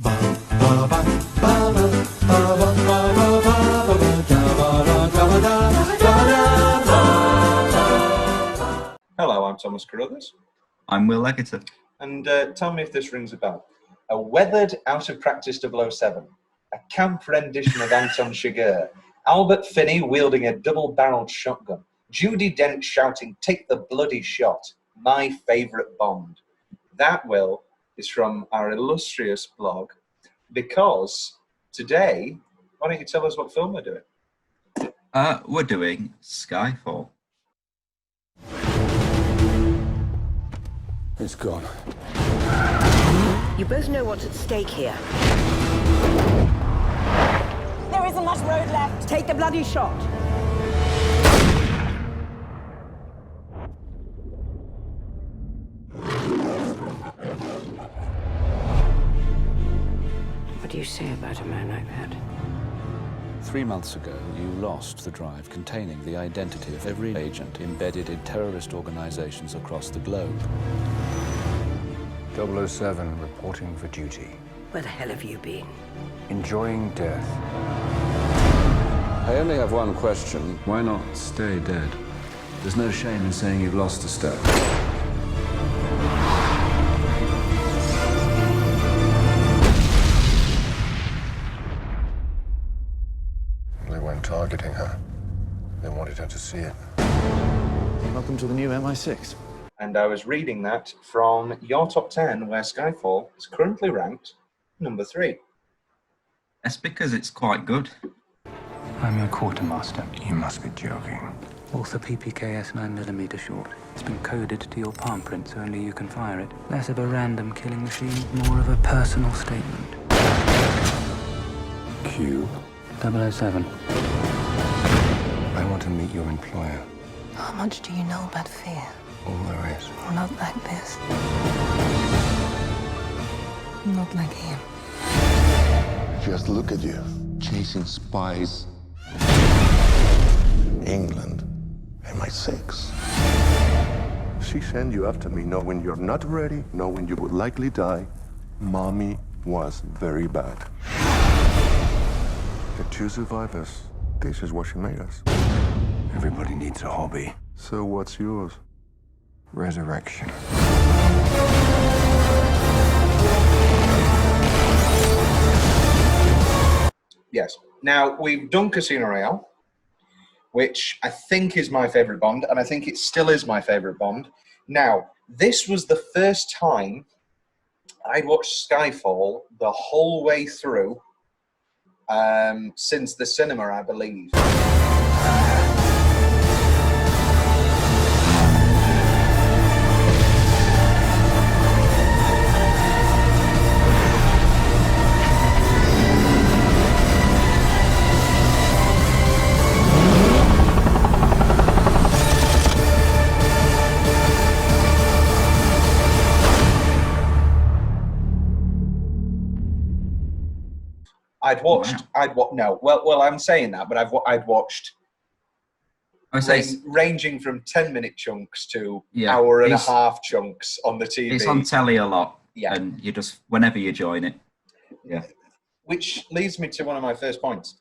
Hello, I'm Thomas Carruthers. I'm Will Leggetter. And tell me if this rings a bell. A weathered, out-of-practice 007. A camp rendition of Anton Chigurh. Albert Finney wielding a double-barreled shotgun. Judi Dench shouting, "Take the bloody shot." My favourite Bond. That, Will, is from our illustrious blog, because today, why don't you tell us what film we're doing? We're doing Skyfall. It's gone. You both know what's at stake here. There isn't much road left. Take the bloody shot. What do you say about a man like that? 3 months ago, you lost the drive containing the identity of every agent embedded in terrorist organizations across the globe. 007 reporting for duty. Where the hell have you been? Enjoying death. I only have one question. Why not stay dead? There's no shame in saying you've lost a step. They weren't targeting her. They wanted her to see it. Welcome to the new MI6. And I was reading that from your top 10, where Skyfall is currently ranked number 3. That's because it's quite good. I'm your quartermaster. You must be joking. Author PPKS 9mm short. It's been coded to your palm print, so only you can fire it. Less of a random killing machine, more of a personal statement. Q. 007. I want to meet your employer. How much do you know about fear? All there is. Oh, not like this. Not like him. Just look at you, chasing spies. England, MI6. She sent you after me knowing you're not ready, knowing you would likely die. Mommy was very bad. The two survivors, this is what she made us. Everybody needs a hobby. So what's yours? Resurrection. Yes. Now, we've done Casino Royale, which I think is my favourite Bond, and I think it still is my favourite Bond. Now, this was the first time I'd watched Skyfall the whole way through since the cinema, I believe. I'm saying that, but I'd watched ranging from 10-minute chunks to hour and a half chunks on the TV. It's on telly a lot, and you just, whenever you join it. Yeah. Which leads me to one of my first points.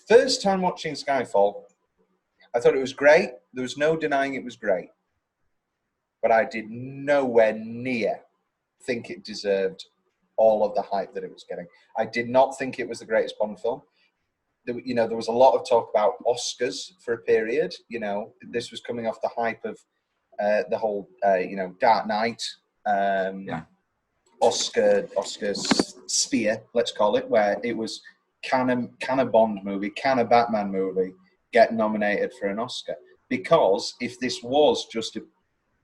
First time watching Skyfall, I thought it was great. There was no denying it was great. But I did nowhere near think it deserved all of the hype that it was getting. I did not think it was the greatest Bond film. There was a lot of talk about Oscars for a period. This was coming off the hype of the whole, Dark Knight, Oscar sphere, let's call it, where it was can a Bond movie, can a Batman movie get nominated for an Oscar? Because if this was just a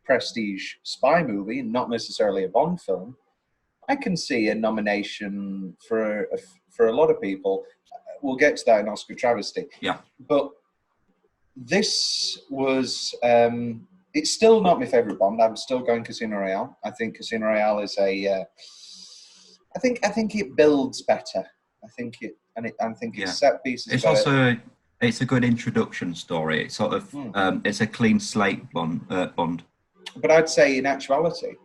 prestige spy movie, not necessarily a Bond film, I can see a nomination for a lot of people. We'll get to that in Oscar travesty. Yeah. But this was, it's still not my favourite Bond. I'm still going Casino Royale. I think Casino Royale is I think it builds better. I think its set pieces. It's also it's a good introduction story. It's sort of it's a clean slate Bond. But I'd say in actuality,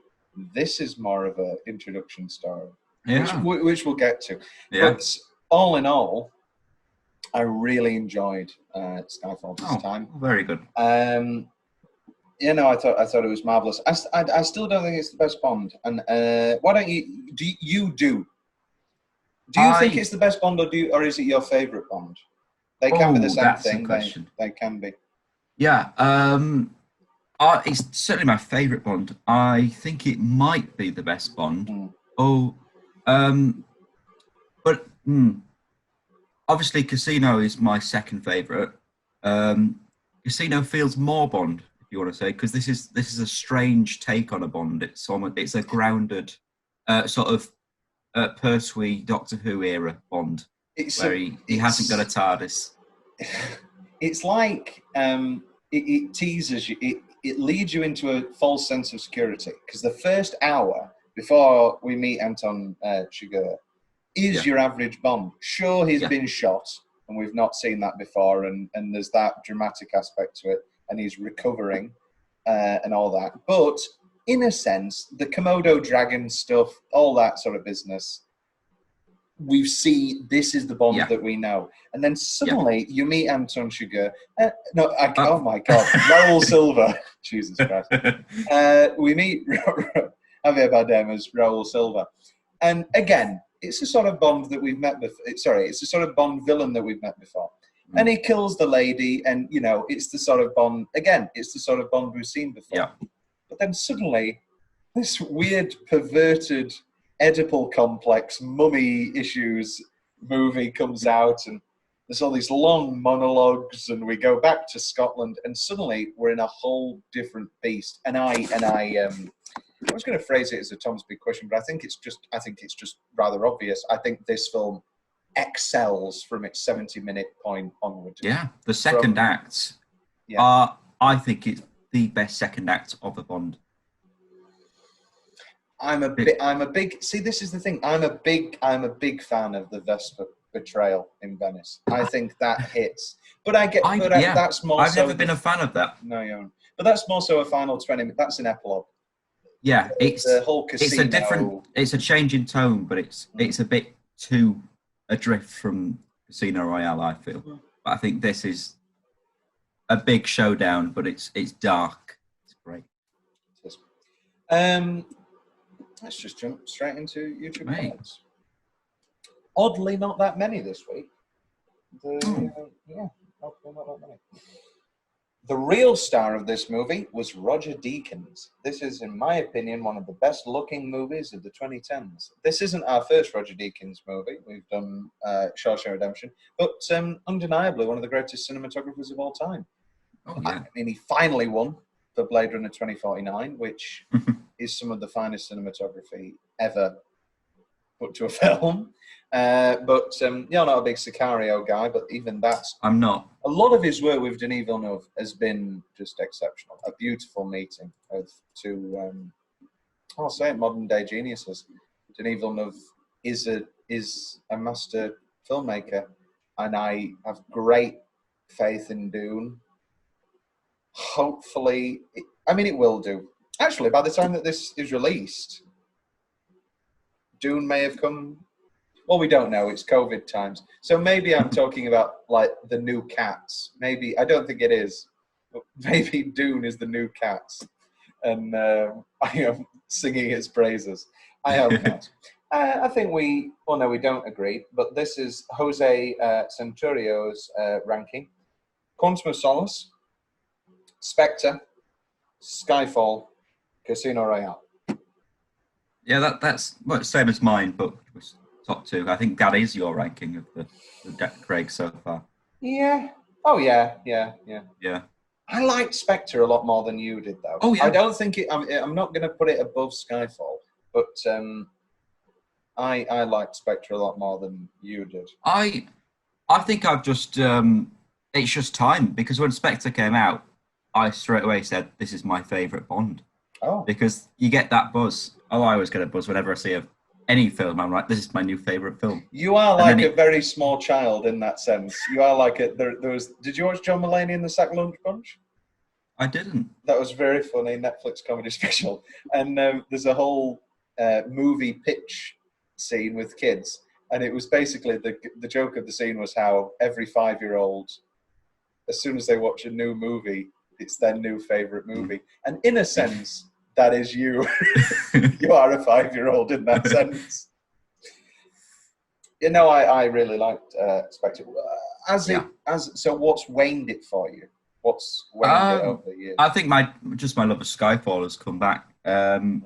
this is more of an introduction story. Yeah. which we'll get to. Yeah. But all in all, I really enjoyed Skyfall this time. Very good. You know, I thought it was marvelous. I still don't think it's the best Bond. And why don't you? Do you think it's the best Bond, or is it your favourite Bond? They can be the same thing. They can be. Yeah. It's certainly my favourite Bond. I think it might be the best Bond. But obviously Casino is my second favourite. Casino feels more Bond, if you want to say, because this is a strange take on a Bond. It's a grounded sort of Pertwee Doctor Who era Bond, where he hasn't got a TARDIS. It's like it teases you. It leads you into a false sense of security, because the first hour before we meet Anton Chigurh is your average Bond. Sure, he's been shot, and we've not seen that before, and there's that dramatic aspect to it, and he's recovering and all that. But in a sense, the Komodo dragon stuff, all that sort of business, we've seen. This is the Bond that we know. And then suddenly you meet Anton Chigurh. Oh my God, Raoul Silva. Jesus Christ. We meet Javier Bardem as Raoul Silva. And again, it's a sort of Bond that we've met before. Sorry, it's a sort of Bond villain that we've met before. And he kills the lady, and, you know, it's the sort of Bond, again, it's the sort of Bond we've seen before. Yeah. But then suddenly, this weird, perverted, Oedipal complex, mummy issues movie comes out, and there's all these long monologues, and we go back to Scotland, and suddenly we're in a whole different beast. And I was going to phrase it as a Tom's big question, but I think it's just rather obvious. I think this film excels from its 70-minute point onwards. Yeah, the second act. I think it's the best second act of a Bond. I'm a big. See, this is the thing. I'm a big fan of the Vesper betrayal in Venice. I think that hits. But that's more. I've never been a fan of that. No, you haven't. But that's more so a final 20 minutes. That's an epilogue. Yeah, it's the whole casino. It's a change in tone, but it's a bit too adrift from Casino Royale, I feel. But I think this is a big showdown, but it's dark. It's great. Let's just jump straight into YouTube comments. Oddly, not that many this week. Oddly, not that many. The real star of this movie was Roger Deakins. This is, in my opinion, one of the best-looking movies of the 2010s. This isn't our first Roger Deakins movie. We've done Shawshank Redemption, but undeniably one of the greatest cinematographers of all time. Oh, yeah. I mean, he finally won for Blade Runner 2049, which is some of the finest cinematography ever put to a film. You're not a big Sicario guy, but even that's... I'm not. A lot of his work with Denis Villeneuve has been just exceptional. A beautiful meeting of two, I'll say it, modern-day geniuses. Denis Villeneuve is a master filmmaker, and I have great faith in Dune. Hopefully, it will do. Actually, by the time that this is released, Dune may have come. Well, we don't know. It's COVID times. So maybe I'm talking about, like, the new Cats. Maybe, I don't think it is. But maybe Dune is the new Cats. And I am singing its praises. I hope not. I think we don't agree. But this is Jose Centurio's ranking. Quantum of Solace, Spectre, Skyfall, Casino Royale. Yeah, that's same as mine, but top two. I think that is your ranking of the Craig so far. Yeah. Oh, yeah. I liked Spectre a lot more than you did, though. Oh, yeah. I don't think I'm not going to put it above Skyfall, but I liked Spectre a lot more than you did. I think I've just it's just time, because when Spectre came out, I straight away said this is my favourite Bond. Oh. Because you get that buzz. I always get a buzz whenever I see any film. I'm like, this is my new favourite film. You are like a very small child in that sense. You are like did you watch John Mulaney and the Sack Lunch Bunch? I didn't. That was very funny Netflix comedy special. And there's a whole movie pitch scene with kids, and it was basically the joke of the scene was how every 5-year-old, as soon as they watch a new movie, it's their new favorite movie, and in a sense, that is you. You are a 5-year-old in that sense. You know, I really liked Spectre. So what's waned it for you? What's waned it over the years? I think my love of Skyfall has come back. I'm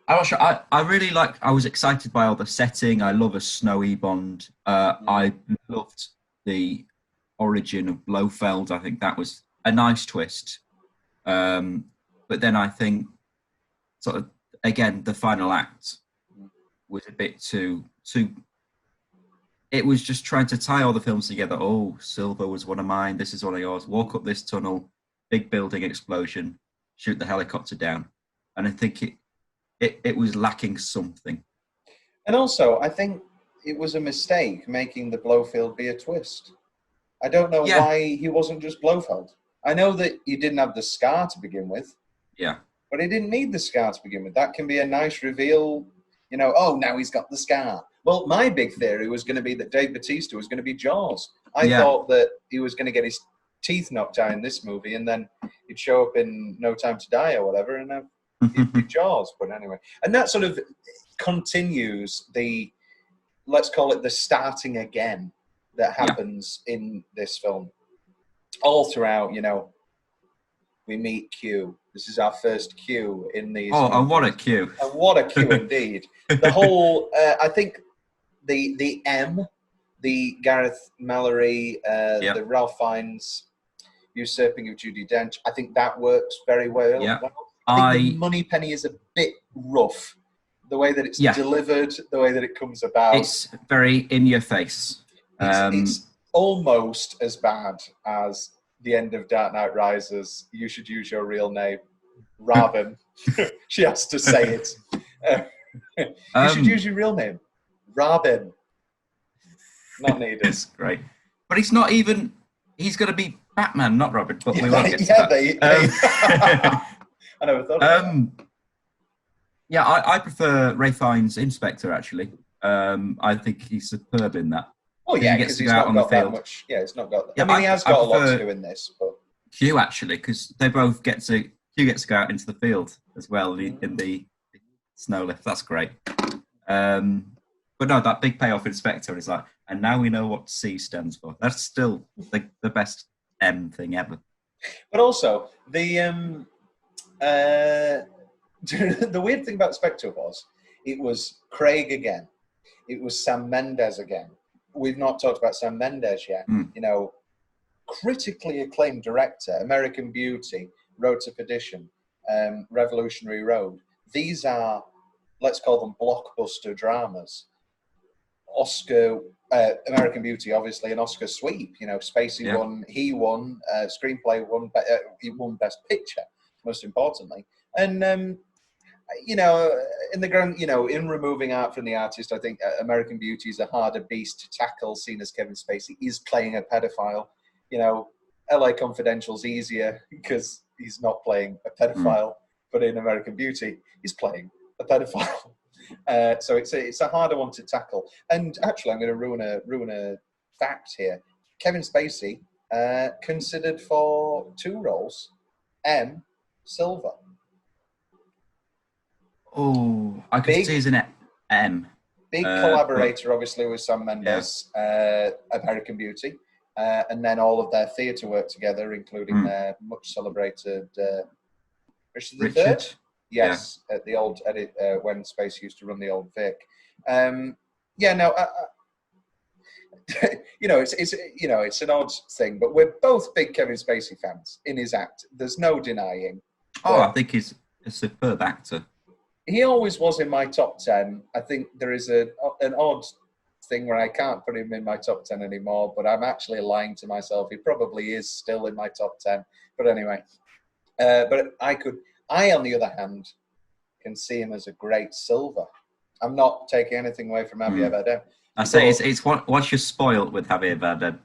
not sure. I really like. I was excited by all the setting. I love a snowy Bond. I loved the origin of Blofeld. I think that was a nice twist. But then I think, sort of, again, the final act was a bit too. It was just trying to tie all the films together. Oh, Silver was one of mine. This is one of yours. Walk up this tunnel, big building explosion, shoot the helicopter down, and I think it was lacking something. And also, I think it was a mistake making the Blofeld be a twist. I don't know why he wasn't just Blofeld. I know that he didn't have the scar to begin with. Yeah. But he didn't need the scar to begin with. That can be a nice reveal. You know, oh, now he's got the scar. Well, my big theory was going to be that Dave Bautista was going to be Jaws. I thought that he was going to get his teeth knocked out in this movie, and then he'd show up in No Time to Die or whatever, and he'd be Jaws. But anyway, and that sort of continues the, let's call it the starting again that happens in this film. All throughout, you know, we meet Q. This is our first Q in these. Oh, and what a Q! And what a Q indeed. The whole, I think, the M, the Gareth Mallory, the Ralph Fiennes usurping of Judi Dench. I think that works very well. Yeah. I think the Moneypenny is a bit rough. The way that it's delivered, the way that it comes about. It's very in your face. It's almost as bad as the end of Dark Knight Rises. You should use your real name, Robin. She has to say it. You should use your real name, Robin. Not needed. It's great, but he's not even. He's going to be Batman, not Robin. But we won't get to that. I never thought of that. Yeah, I prefer Ray Fiennes' Inspector, actually. I think he's superb in that. Oh, yeah, because he's not got that much. Yeah, he's not got that. I mean, he has got a lot to do in this. But Q, actually, because they both Q gets to go out into the field as well in the snow lift. That's great. But no, that big payoff Inspector is like, and now we know what C stands for. That's still the best M thing ever. But also, the weird thing about Spectre was, it was Craig again. It was Sam Mendes again. We've not talked about Sam Mendes yet. You know, critically acclaimed director, American Beauty, Road to Perdition, Revolutionary Road. These are, let's call them blockbuster dramas. Oscar, American Beauty, obviously, an Oscar sweep. You know, Spacey won, he won, screenplay won, he won Best Picture, most importantly. And, you know, in the ground, you know, in removing art from the artist, I think American Beauty is a harder beast to tackle, seeing as Kevin Spacey is playing a pedophile. You know, LA Confidential's easier because he's not playing a pedophile, but in American Beauty, he's playing a pedophile. So it's a harder one to tackle. And actually, I'm going to ruin a fact here. Kevin Spacey considered for 2 roles, M, Silver. Oh, I could see as an M. Big collaborator, obviously, with Sam Mendes, American Beauty, and then all of their theatre work together, including their much celebrated Richard III. Yes, at the old edit when Spacey used to run the old Vic. You know, it's an odd thing, but we're both big Kevin Spacey fans in his act. There's no denying. Oh, I think he's a superb actor. He always was in my top 10. I think there is an odd thing where I can't put him in my top 10 anymore, but I'm actually lying to myself. He probably is still in my top 10. But anyway, but I, on the other hand, can see him as a great Silver. I'm not taking anything away from Javier Bardem. I say it's once you're spoiled with Javier Bardem,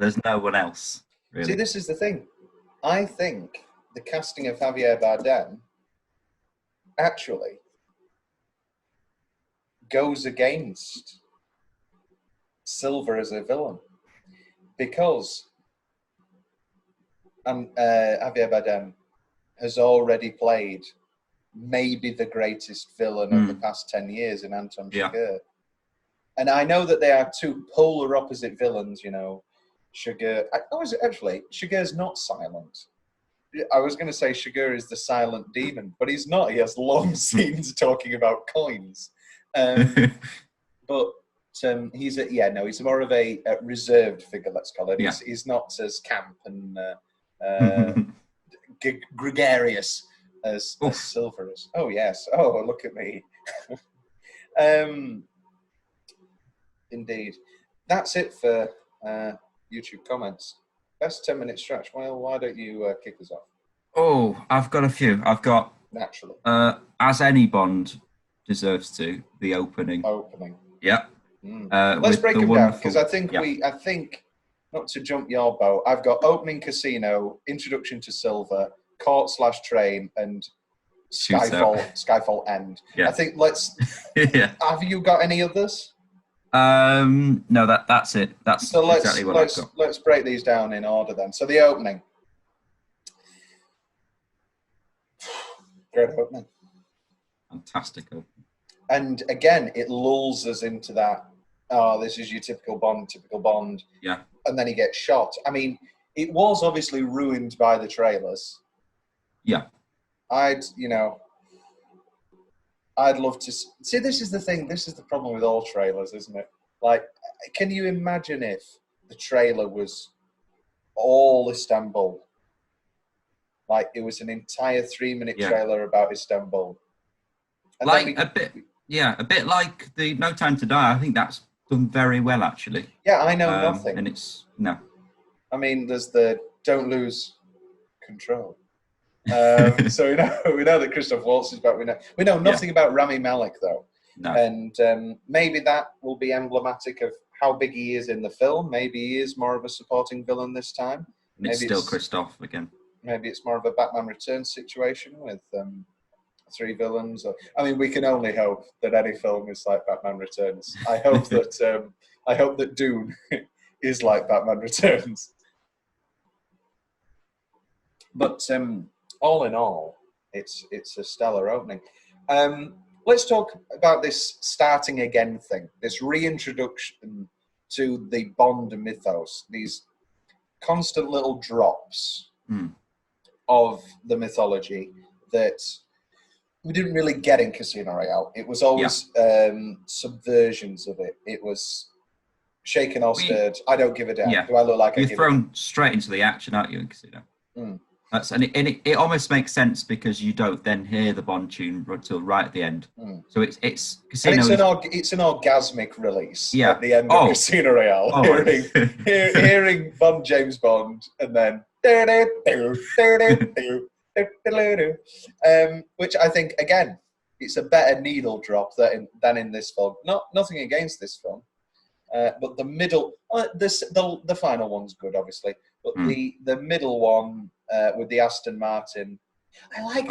there's no one else, really. See, this is the thing. I think the casting of Javier Bardem actually goes against Silver as a villain, because Javier Bardem has already played maybe the greatest villain of the past 10 years in Anton Chigurh. And I know that they are two polar opposite villains, you know. Chigurh's not silent. I was going to say Chigurh is the silent demon, but he's not. He has long scenes talking about coins. But he's more of a reserved figure, let's call it. He's not as camp and gregarious as Silver is. Oh, yes. Oh, look at me. Indeed. That's it for YouTube comments. Best 10-minute stretch. Well, why don't you kick us off? Oh, I've got a few. I've got... Naturally. As any Bond deserves to, the opening. Yeah. Let's break them down, because I think not to jump your boat, I've got opening Casino, introduction to Silver, court/train, and Skyfall end. Yeah. I think let's... Have you got any others? No, that's it. That's exactly what I've got. Let's break these down in order then. So the opening. Great opening. Fantastic opening. And again, it lulls us into that, oh, this is your typical Bond. Yeah. And then he gets shot. I mean, it was obviously ruined by the trailers. Yeah. I'd love to see. This is the thing. This is the problem with all trailers, isn't it? Like, can you imagine if the trailer was all Istanbul? Like, it was an entire 3-minute trailer about Istanbul. And like a bit like the No Time to Die. I think that's done very well, actually. Yeah, I know nothing. And it's no. I mean, there's the don't lose control. So we know that Christoph Waltz is back. We know nothing about Rami Malek though. No. And maybe that will be emblematic of how big he is in the film. Maybe he is more of a supporting villain this time. And it's still Christoph again. Maybe it's more of a Batman Returns situation with 3 villains. I mean, we can only hope that any film is like Batman Returns. I hope that Dune is like Batman Returns. But all in all, it's a stellar opening. Let's talk about this starting again thing, this reintroduction to the Bond mythos, these constant little drops of the mythology that we didn't really get in Casino Royale. It was always subversions of it. It was shaken or stirred. I don't give a damn. Do I look like you're thrown straight into the action, aren't you, in Casino? It almost makes sense because you don't then hear the Bond tune until right at the end. So it's Casino. And it's an orgasmic release at the end of Casino Royale. Hearing James Bond, and then which I think again, it's a better needle drop than in this film. Nothing against this film, but the middle, the final one's good, obviously, but the middle one. With the Aston Martin, I like.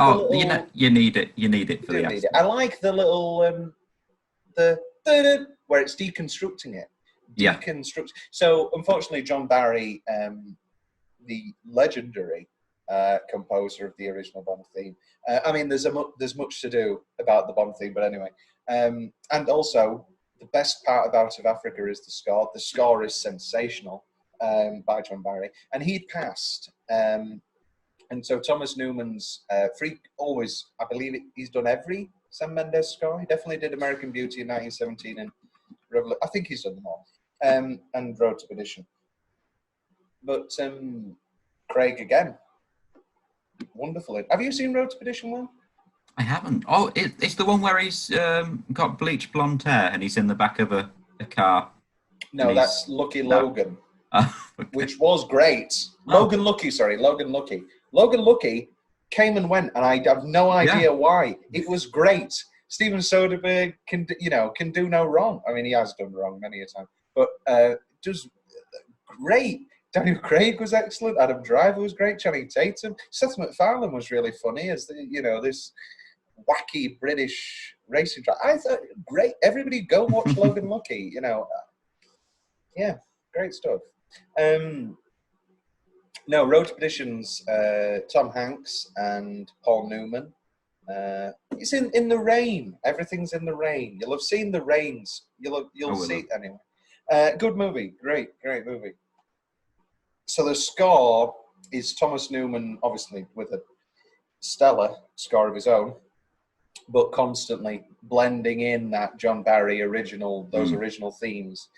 You need it. You need it for the Aston. I like the little where it's deconstructing it. So unfortunately, John Barry, the legendary composer of the original Bond theme. I mean, there's much to do about the Bond theme, but anyway. And also, the best part of Out of Africa is the score. The score is sensational. By John Barry, and he'd passed. And so Thomas Newman's Freak always, I believe he's done every Sam Mendes score. He definitely did American Beauty in 1917 and I think he's done them all. And Road to Perdition. But Craig again, wonderful. Have you seen Road to Perdition, Will? I haven't. Oh, it's the one where he's got bleached blonde hair and he's in the back of a car. No, that's Lucky Logan. Which was great. Logan Lucky. Logan Lucky came and went, and I have no idea why. It was great. Steven Soderbergh can do no wrong. I mean, he has done wrong many a time, but just great. Daniel Craig was excellent. Adam Driver was great. Channing Tatum. Seth MacFarlane was really funny as this wacky British racing track. I thought, great. Everybody go watch Logan Lucky. Yeah, great stuff. No, Road to Perdition's Tom Hanks and Paul Newman. It's in the rain. Everything's in the rain. You'll have seen the rains. You'll see it anyway. Good movie. Great movie. So the score is Thomas Newman, obviously with a stellar score of his own, but constantly blending in that John Barry original themes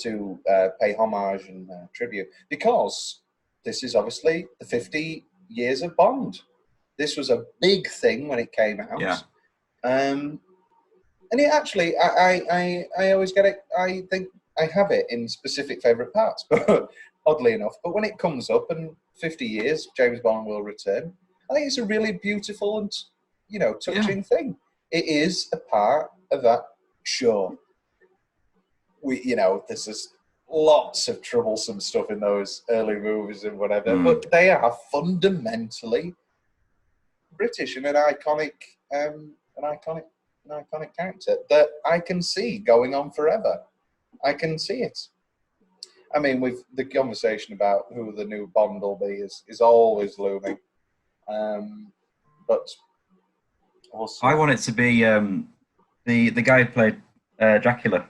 to pay homage and tribute, because this is obviously the 50 years of Bond. This was a big thing when it came out. Yeah. And it actually, I always get it. I think I have it in specific favourite parts, but oddly enough. But when it comes up, and 50 years, James Bond will return, I think it's a really beautiful and, touching thing. It is a part of that. Sure, this is lots of troublesome stuff in those early movies and whatever, but they are fundamentally British and an iconic character that I can see going on forever. I can see it. I mean, with the conversation about who the new Bond will be is always looming. But also, I want it to be the guy who played Dracula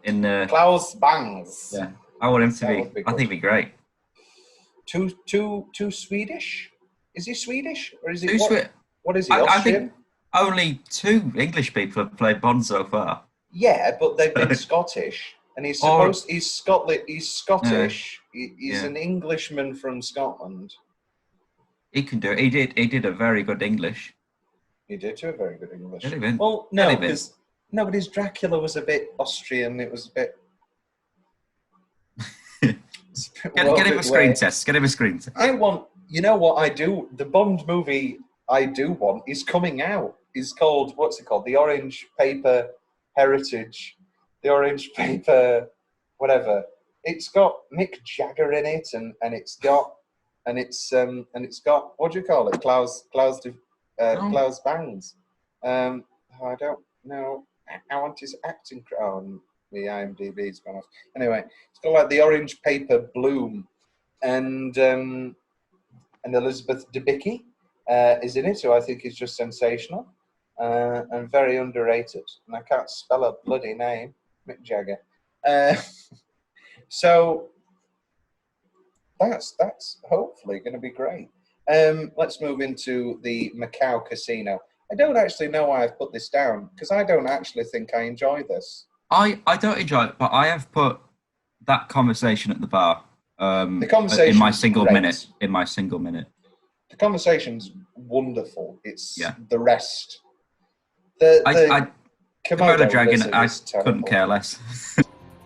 in Klaus Bangs. Yeah, I want him to be. I think it'd be great. Too Swedish? Is he Swedish or is he what is he? I Austrian? think only 2 English people have played Bond so far. Yeah, but they've been Scottish, and he's Scottish. He's an Englishman from Scotland. He can do it. He did a very good English. He did do a very good English. Well, no, because but his Dracula was a bit Austrian. It was a bit. Get him a screen test. Get him a screen test. I want. You know what I do? The Bond movie I do want is coming out. It's called, what's it called? The Orange Paper Heritage. The Orange Paper, whatever. It's got Mick Jagger in it, and it's got what do you call it? Klaus Bangs. I don't know. I want his acting. The IMDb's gone off. Anyway, it's got like the Orange Paper Bloom, and Elizabeth Debicki is in it, who I think is just sensational and very underrated. And I can't spell her bloody name, Mick Jagger. So that's hopefully going to be great. Let's move into the Macau Casino. I don't actually know why I've put this down, because I don't actually think I enjoy this. I don't enjoy it, but I have put that conversation at the bar. The conversation in my single minute. The conversation's wonderful. It's the rest. The Komodo dragon, I couldn't care less.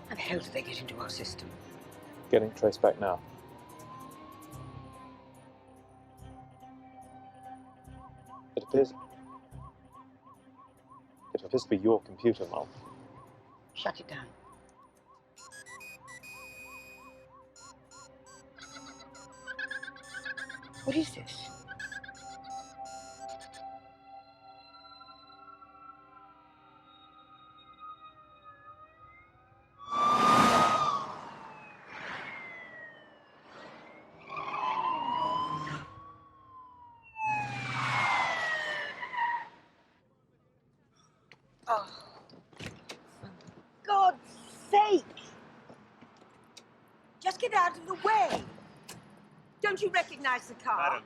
How the hell did they get into our system? Getting traced back now. It appears to be your computer, Mom. Shut it down. What is this? Oh, for God's sake! Just get out of the way! Don't you recognize the car?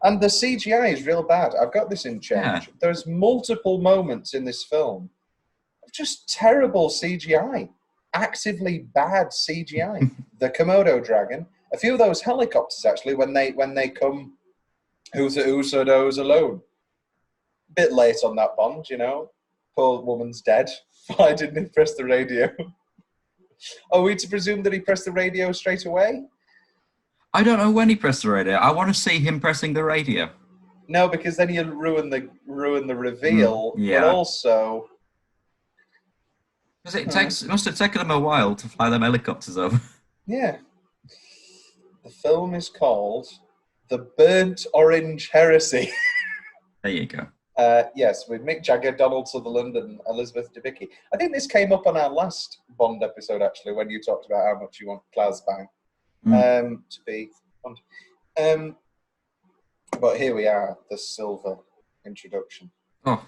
And the CGI is real bad. I've got this in change. Yeah. There's multiple moments in this film of just terrible CGI. Actively bad CGI. The Komodo dragon. A few of those helicopters, actually, when they come, who's those alone? Bit late on that Bond, you know. Poor woman's dead. Why didn't he press the radio? Are we to presume that he pressed the radio straight away? I don't know when he pressed the radio. I want to see him pressing the radio. No, because then you'll ruin the reveal. Yeah. But also, Because it must have taken them a while to fly them helicopters over. Yeah. The film is called The Burnt Orange Heresy. There you go. Yes, with Mick Jagger, Donald Sutherland, and Elizabeth Debicki. I think this came up on our last Bond episode, actually, when you talked about how much you want Klaus Bang to be Bond. But here we are, the Silver introduction. Oh.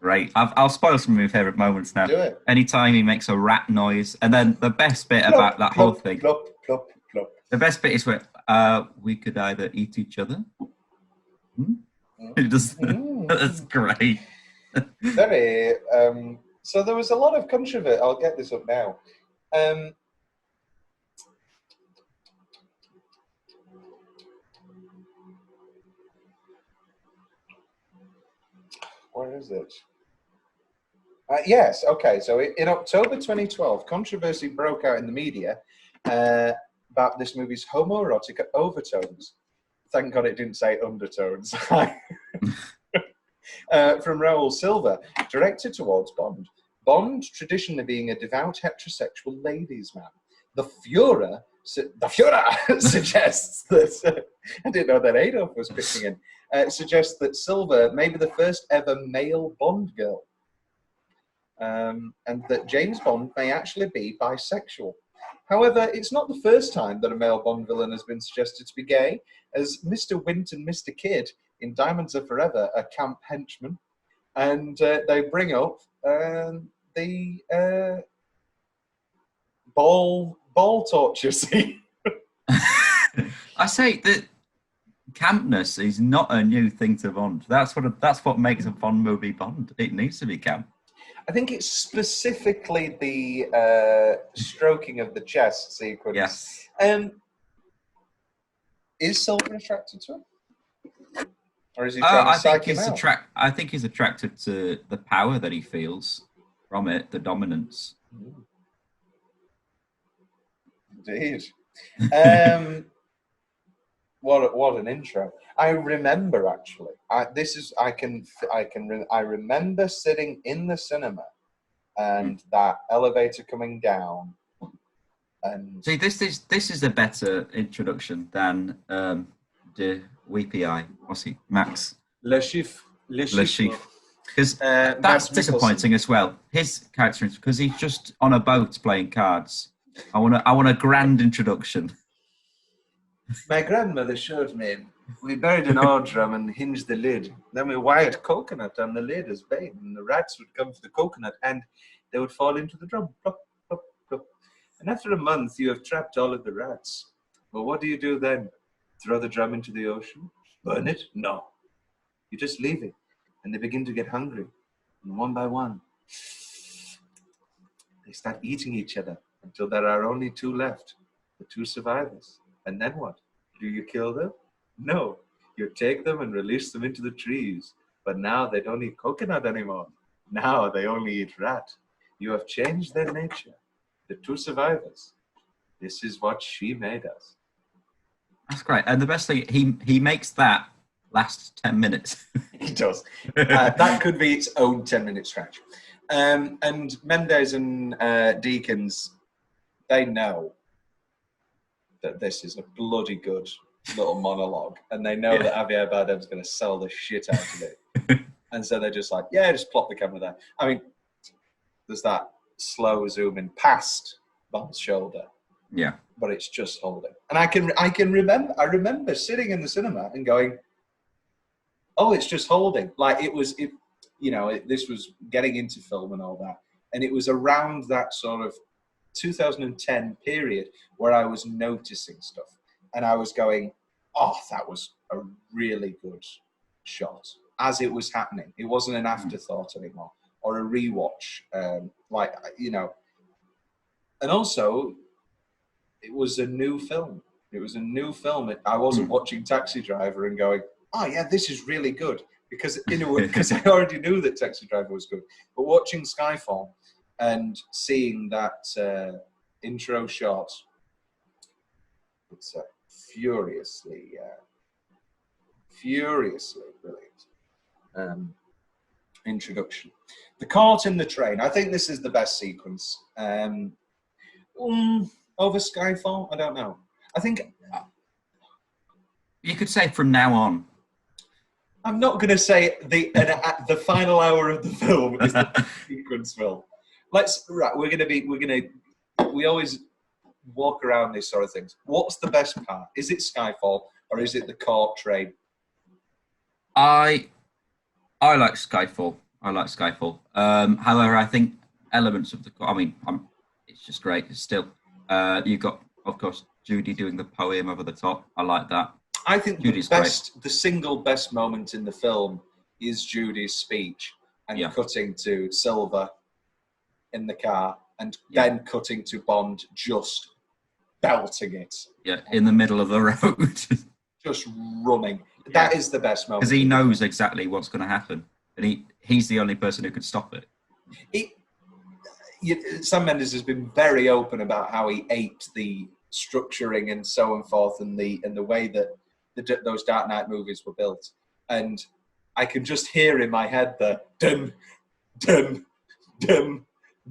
Great. I'll spoil some of my favourite moments now. Do it. Anytime he makes a rat noise. And then the best bit Plop, about that whole plop, thing. Plop, plop, plop. The best bit is where we could either eat each other. It just, that's great. Very. So there was a lot of controversy. I'll get this up now. Where is it? Yes, okay. So in October 2012, controversy broke out in the media about this movie's homoerotic overtones. Thank God it didn't say undertones. From Raoul Silva, directed towards Bond. Bond traditionally being a devout heterosexual ladies' man. The Führer suggests that I didn't know that Adolf was pitching in. Suggests that Silva may be the first ever male Bond girl, and that James Bond may actually be bisexual. However, it's not the first time that a male Bond villain has been suggested to be gay, as Mr. Wint and Mr. Kidd in Diamonds Are Forever are camp henchmen, and they bring up the ball torture scene. I say that campness is not a new thing to Bond. That's what makes a Bond movie Bond. It needs to be camp. I think it's specifically the stroking of the chest sequence. Yes. Is Silver attracted to him? Or is he trying to psych him out? I think he's attracted to the power that he feels from it, the dominance. Indeed. What an intro! I remember actually. I remember sitting in the cinema, and that elevator coming down. And see, this is a better introduction than the Weepy Eye. What's he? Max. Le Chiffre. Because that's disappointing as well. His character, because he's just on a boat playing cards. I want a grand introduction. My grandmother showed me. We buried an ore drum and hinged the lid. Then we wired coconut on the lid as bait, and the rats would come for the coconut, and they would fall into the drum. Plop, plop, plop. And after a month, you have trapped all of the rats. Well, what do you do then? Throw the drum into the ocean? Burn it? No. You just leave it, and they begin to get hungry. And one by one, they start eating each other until there are only two left, the two survivors. And then what? Do you kill them? No. You take them and release them into the trees. But now they don't eat coconut anymore. Now they only eat rat. You have changed their nature. The two survivors. This is what she made us. That's great. And the best thing, he makes that last 10 minutes. He does. That could be its own 10-minute stretch. And Mendes and Deakins, they know that this is a bloody good little monologue, and they know that Javier Bardem's going to sell the shit out of it. And so they're just like, yeah, just plop the camera there. I mean, there's that slow zoom in past Bond's shoulder. Yeah. But it's just holding. And I remember sitting in the cinema and going, oh, it's just holding. Like this was getting into film and all that. And it was around that sort of 2010 period where I was noticing stuff, and I was going, oh, that was a really good shot as it was happening. It wasn't an afterthought anymore or a rewatch, and also it was a new film. I wasn't watching Taxi Driver and going, oh yeah, this is really good, because I already knew that Taxi Driver was good. But watching Skyfall and seeing that intro shot, it's furiously brilliant. introduction. The cart in the train. I think this is the best sequence. Over Skyfall? I don't know. I think... You could say from now on. I'm not going to say the final hour of the film is the best sequence film. We always walk around these sort of things. What's the best part? Is it Skyfall or is it the cart train? I like Skyfall. However, I think elements of it's just great. It's still, you've got, of course, Judy doing the poem over the top. I like that. I think Judy's the single best moment in the film is Judy's speech and cutting to Silver in the car and then cutting to Bond just belting it. Yeah, in the middle of the road. Just running. That is the best moment. Because he knows exactly what's going to happen. And he's the only person who could stop it. Sam Mendes has been very open about how he aped the structuring and so on forth and the way that those Dark Knight movies were built. And I can just hear in my head the dun, dun, dun,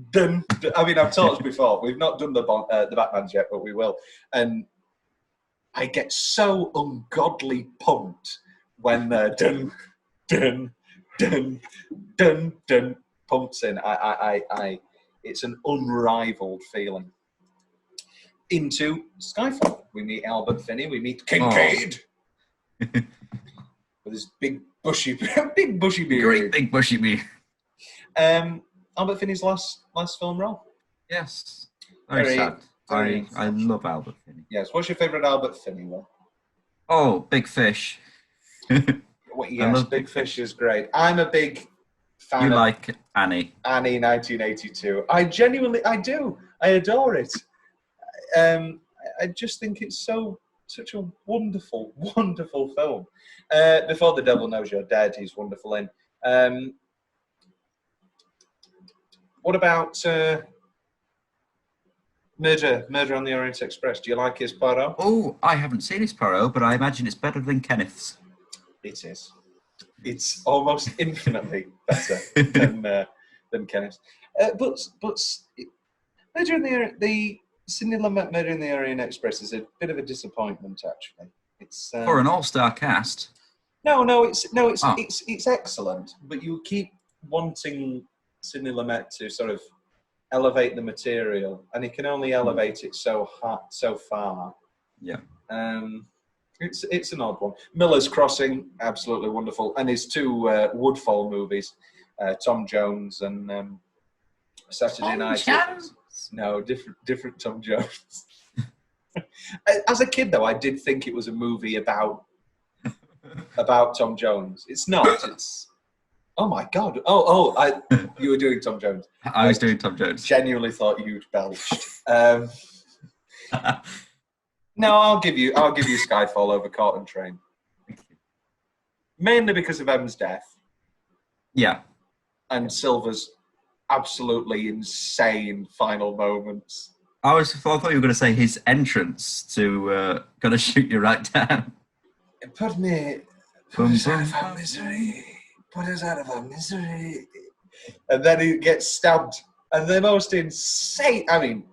dun, dun. I mean, I've told us before, we've not done the Batmans yet, but we will. And I get so ungodly pumped when the dun, dun, dun, dun, dun pumps in. It's an unrivaled feeling. Into Skyfall, we meet Albert Finney, we meet Kincaid with his big bushy beard. Great big bushy beard. Albert Finney's last film role. Yes, very sad. I love Albert Finney. Yes, what's your favourite Albert Finney one? Oh, Big Fish. Yes, Big Fish is great. I'm a big fan of like Annie. Annie 1982. I do. I adore it. I just think it's such a wonderful, wonderful film. Before the Devil Knows You're Dead, he's wonderful in. What about Murder on the Orient Express? Do you like his Poirot? Oh, I haven't seen his Poirot, but I imagine it's better than Kenneth's. It is. It's almost infinitely better than Kenneth's. But Murder in the Sidney Lumet Murder in the Orient Express is a bit of a disappointment, actually. It's for an all-star cast. It's excellent, but you keep wanting Sidney Lumet to sort of elevate the material, and he can only elevate it so far. Yeah. It's an odd one. Miller's Crossing, absolutely wonderful, and his two Woodfall movies, Tom Jones and Saturday Night. No, different Tom Jones. As a kid, though, I did think it was a movie about Tom Jones. It's not. It's oh my god. You were doing Tom Jones. I was doing Tom Jones. Genuinely thought you'd belched. No, I'll give you Skyfall over Cart and Train. Mainly because of M's death. Yeah. And Silver's absolutely insane final moments. I thought you were going to say his entrance to "Gonna Shoot You Right Down." Put us out of our misery. Put us out of our misery. And then he gets stabbed. And the most insane... I mean,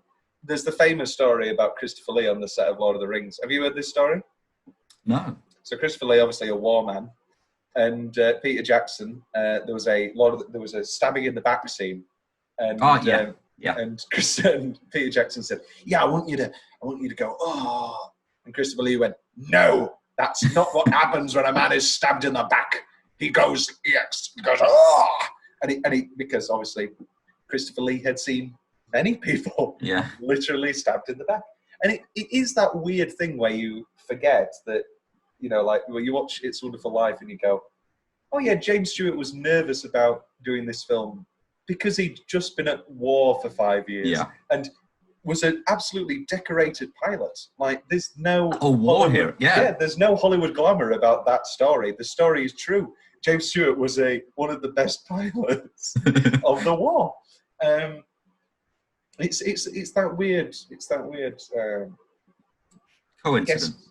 there's the famous story about Christopher Lee on the set of Lord of the Rings. Have you heard this story? No. So Christopher Lee, obviously a war man. And Peter Jackson, there was a stabbing in the back scene. And, And Peter Jackson said, "Yeah, I want you to go, oh." And Christopher Lee went, "No, that's not what happens when a man is stabbed in the back. He goes, oh." And he because obviously Christopher Lee had seen many people literally stabbed in the back. And it is that weird thing where you forget that, like when you watch It's a Wonderful Life and you go, oh yeah, James Stewart was nervous about doing this film because he'd just been at war for 5 years and was an absolutely decorated pilot. Like, there's no war here. Yeah, there's no Hollywood glamour about that story. The story is true. James Stewart was one of the best pilots of the war. It's that weird. It's that weird coincidence.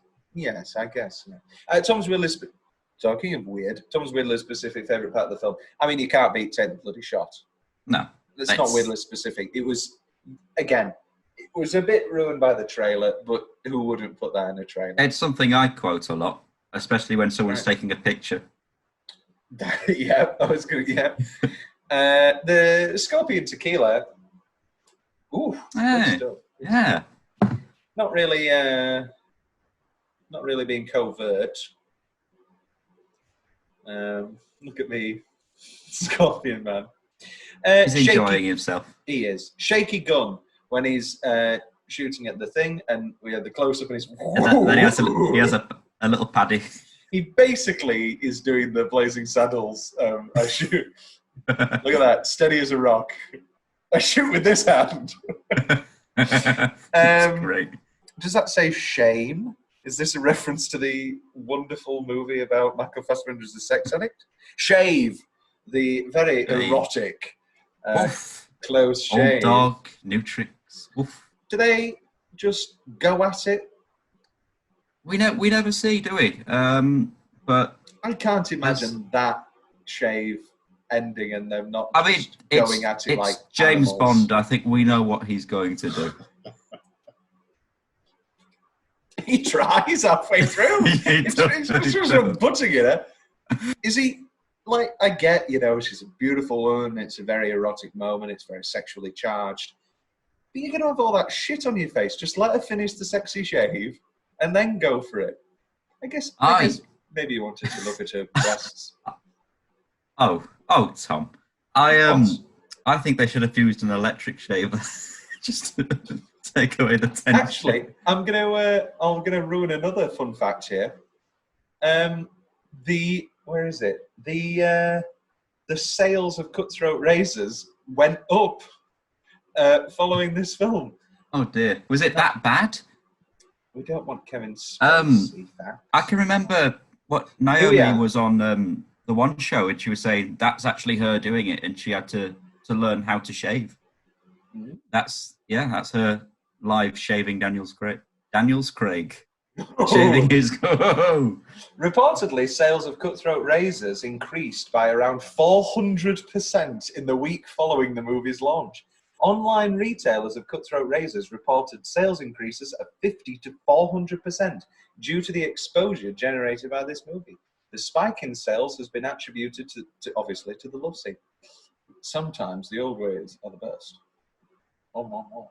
I guess. Tom's Willis talking of weird, Thomas Whittler's specific favourite part of the film. I mean, you can't beat Take the Bloody Shot. No. It's not Whittler specific. It was, again, it was a bit ruined by the trailer, but who wouldn't put that in a trailer? It's something I quote a lot, especially when someone's taking a picture. Yeah, I was going to, yeah. The Scorpion Tequila, ooh, Hey, good stuff. yeah. Not really being covert. Look at me, Scorpion Man. He's enjoying himself. He is. Shaky gun when he's shooting at the thing, and we have the close-up, and he's... Then he has a little paddy. He basically is doing the Blazing Saddles. I shoot. Look at that, steady as a rock. I shoot with this hand. That's great. Does that say shame? Is this a reference to the wonderful movie about Michael Fassbender as a sex addict? Shave, the very erotic close shave. Old dog, new tricks. Oof. Do they just go at it? We never see, do we? But I can't imagine that shave ending and them not it's going at it like James animals. Bond. I think we know what he's going to do. He tries halfway through. It's just butting it. Is he, like, I get, she's a beautiful woman, it's a very erotic moment, it's very sexually charged. But you're going to have all that shit on your face. Just let her finish the sexy shave and then go for it. I guess maybe you wanted to look at her breasts. Oh, Tom. I think they should have used an electric shaver just to take away the tension. Actually, I'm gonna ruin another fun fact here. Where is it? The sales of Cutthroat Razors went up following this film. Oh dear, was it that bad? We don't want Kevin Spacey facts. I can remember what Naomi was on the one show, and she was saying that's actually her doing it, and she had to learn how to shave. Mm-hmm. That's her live shaving Daniels Craig. Shaving his Reportedly, sales of Cutthroat Razors increased by around 400% in the week following the movie's launch. Online retailers of Cutthroat Razors reported sales increases of 50 to 400% due to the exposure generated by this movie. The spike in sales has been attributed to obviously to the love scene. Sometimes the old ways are the best. Oh.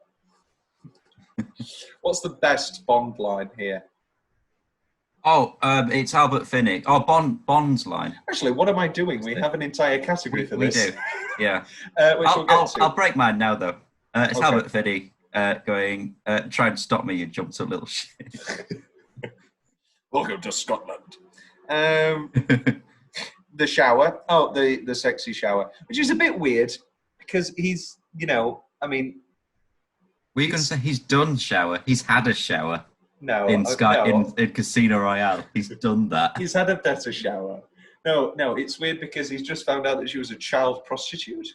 What's the best Bond line here? It's Albert Finney. Oh, Bond's line. Actually, what am I doing? We have an entire category for this. We do, yeah. Which we'll get to. I'll break mine now, though. It's Okay. Albert Finney going, try and stop me, you jumped up little shit. Welcome to Scotland. The shower. Oh, the sexy shower. Which is a bit weird because he's, I mean... Were you going to say he's done shower? He's had a shower. No. In Casino Royale. He's done that. He's had a better shower. No, it's weird because he's just found out that she was a child prostitute.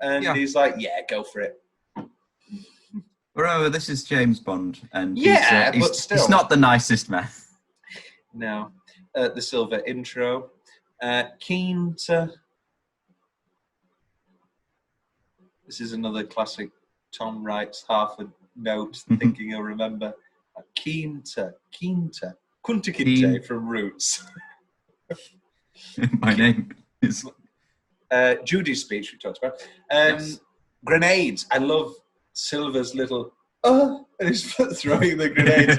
And he's like, yeah, go for it. Remember, this is James Bond. And but still. He's not the nicest man. No. The silver intro. Keen to... This is another classic Tom writes half a note thinking he'll remember. Keen to. Kunta Kinte from Roots. My name is... Judy's speech we talked about. Yes. Grenades. I love Silver's little... and he's throwing the grenades.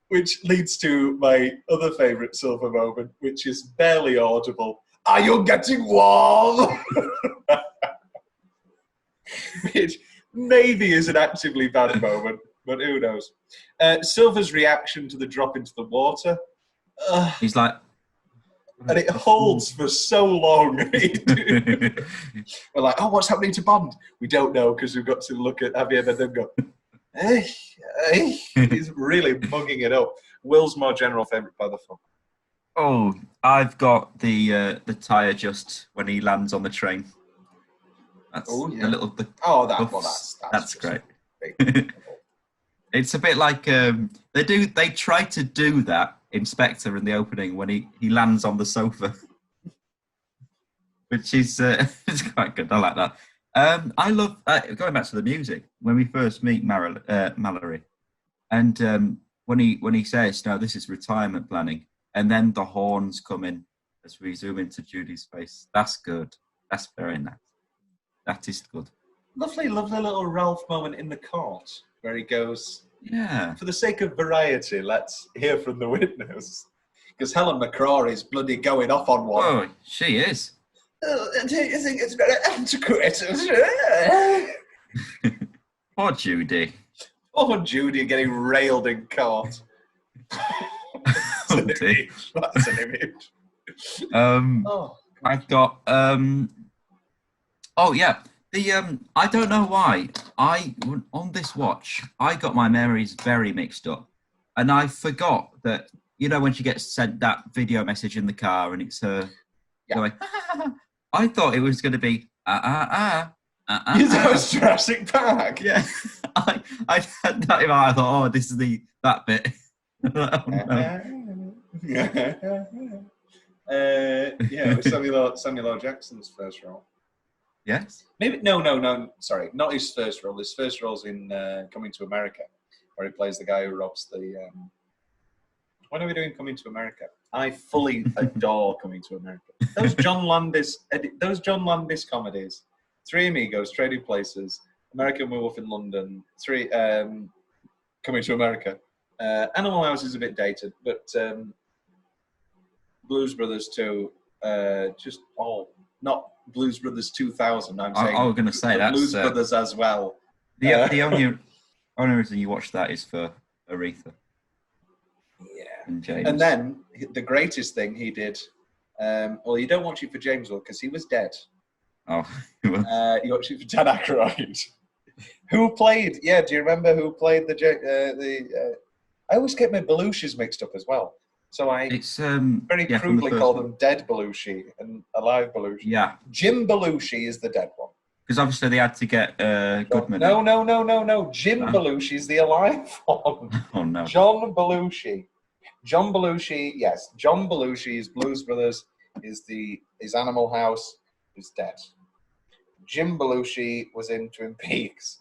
Which leads to my other favourite Silver moment, which is barely audible. Are you getting warm? Which maybe is an actively bad moment, but who knows? Silver's reaction to the drop into the water. He's like... And it holds for so long. We're like, oh, what's happening to Bond? We don't know because we've got to look at Javier Bardem and go, hey. He's really mugging it up. Will's more general favourite part of the film. Oh, I've got the tire just when he lands on the train. That's the little. That's great. It's a bit like they try to do that Inspector in the opening when he lands on the sofa, which is it's quite good. I like that. I love going back to the music when we first meet Mallory, and when he says, "No, this is retirement planning," and then the horns come in as we zoom into Judy's face. That's good. That's very nice. That is good. Lovely, lovely little Ralph moment in the court where he goes, Yeah. for the sake of variety, let's hear from the witness. Because Helen McCraw is bloody going off on one. Oh, she is. Do you think it's very antiquated? Poor Judy. Oh, Judy getting railed in court. Oh, dear. That's an image. I've got oh yeah, the I don't know why on this watch I got my memories very mixed up, and I forgot that, you know, when she gets sent that video message in the car and it's her going, I thought it was going to be You thought it was Jurassic Park? Yeah. I had that in mind. I thought, oh, this is that bit. Oh, no. It was Samuel L. Jackson's first role. Yes. Maybe no. Sorry, not his first role. His first role's in Coming to America, where he plays the guy who robs the. When are we doing Coming to America? I fully adore Coming to America. Those John Landis comedies. Three Amigos, Trading Places, American Werewolf in London. Coming to America. Animal House is a bit dated, but Blues Brothers 2, not Blues Brothers 2000. I'm saying I was going to say that's Blues Brothers as well. The only reason you watch that is for Aretha. Yeah. And James. And then the greatest thing he did. Well, you don't watch it for James because he was dead. Oh. You watch it for Dan Aykroyd. Who played? Yeah, do you remember who played the? I always get my Belushi's mixed up as well. So It's very crudely call them dead Belushi and alive Belushi. Yeah. Jim Belushi is the dead one. Because obviously they had to get Goodman. No. Jim Belushi is the alive one. Oh no. John Belushi, yes. John Belushi's Blues Brothers is Animal House is dead. Jim Belushi was in Twin Peaks.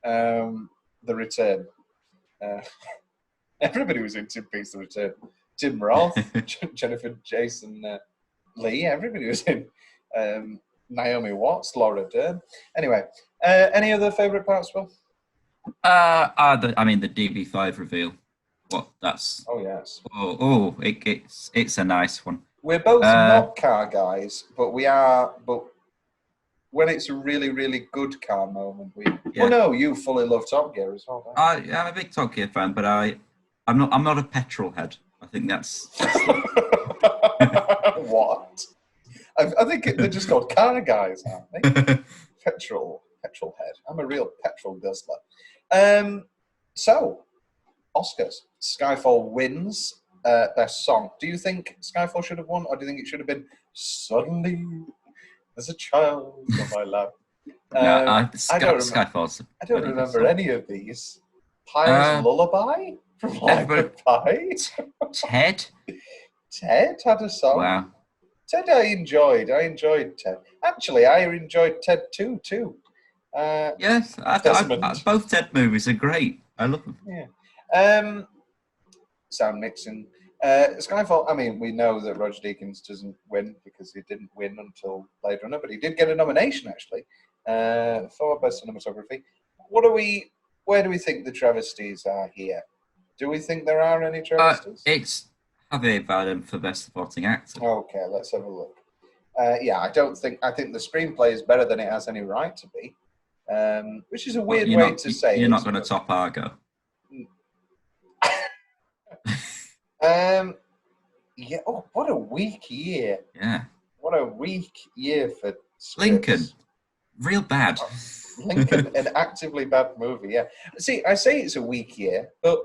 The Return. Everybody was in Twin Peaks: The Return. Tim Roth, Jennifer Jason Leigh, everybody was in. Naomi Watts, Laura Dern. Anyway, any other favourite parts, Will? The DB5 reveal. What? That's. Oh yes. It's a nice one. We're both not car guys, but we are. But when it's a really, really good car moment, Yeah. Well, no, you fully love Top Gear as well. Don't you? I'm a big Top Gear fan, but I'm not a petrol head. I think that's What? I think they're just called car guys, aren't they? Petrol head. I'm a real petrol guzzler. So, Oscars. Skyfall wins best song. Do you think Skyfall should have won, or do you think it should have been Suddenly There's a Child on My Lap? I don't remember any of these. Pyre's Lullaby from Life of Pi. Ted Had a song. Wow. Ted I enjoyed Ted. Actually, I enjoyed Ted 2 too. Yes, both Ted movies are great. I love them. Yeah. Sound mixing. Skyfall, I mean, we know that Roger Deakins doesn't win because he didn't win until Blade Runner, but he did get a nomination, actually, for Best Cinematography. Where do we think the travesties are here? Do we think there are any travesties? It's Javier Bardem for Best Supporting Actor. Okay, let's have a look. I think the screenplay is better than it has any right to be, which is a weird way to say. You're not going to top Argo. Yeah. Oh, what a weak year. Yeah. What a weak year for scripts. Lincoln. Real bad. Lincoln, an actively bad movie. Yeah. See, I say it's a weak year, but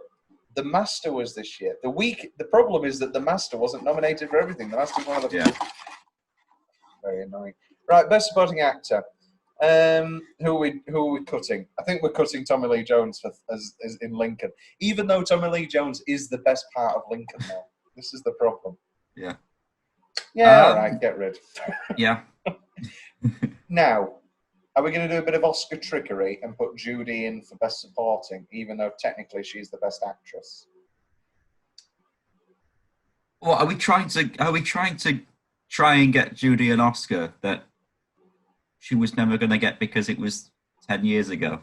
The Master was this year. The problem is that The Master wasn't nominated for everything. The Master's one of the. Yeah. Very annoying. Right, Best Supporting Actor. Who are we cutting? I think we're cutting Tommy Lee Jones as in Lincoln, even though Tommy Lee Jones is the best part of Lincoln now. This is the problem. Yeah. Yeah, all right, get rid. Yeah. Now, are we going to do a bit of Oscar trickery and put Judy in for Best Supporting, even though technically she's the Best Actress? Well, are we trying to try and get Judy an Oscar that she was never going to get because it was 10 years ago?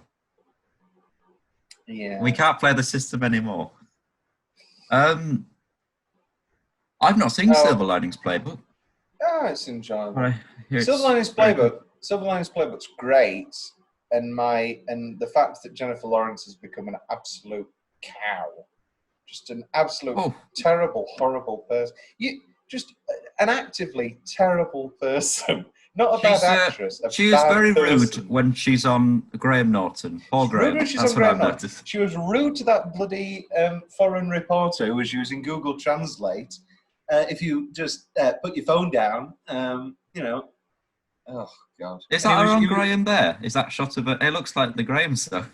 Yeah. We can't play the system anymore. I've not seen Silver Linings Playbook. Oh, it's enjoyable. I hear Silver Linings Playbook's great, and the fact that Jennifer Lawrence has become an absolute cow, just an absolute terrible, horrible person. Just an actively terrible person, not a bad actress. She is very rude when she's on Graham Norton. Paul Graham. That's what I've noticed. She was rude to that bloody foreign reporter who was using Google Translate. If you just put your phone down, you know. Oh God! Is that her on Graham there? Is that shot of it? It looks like the Graham stuff.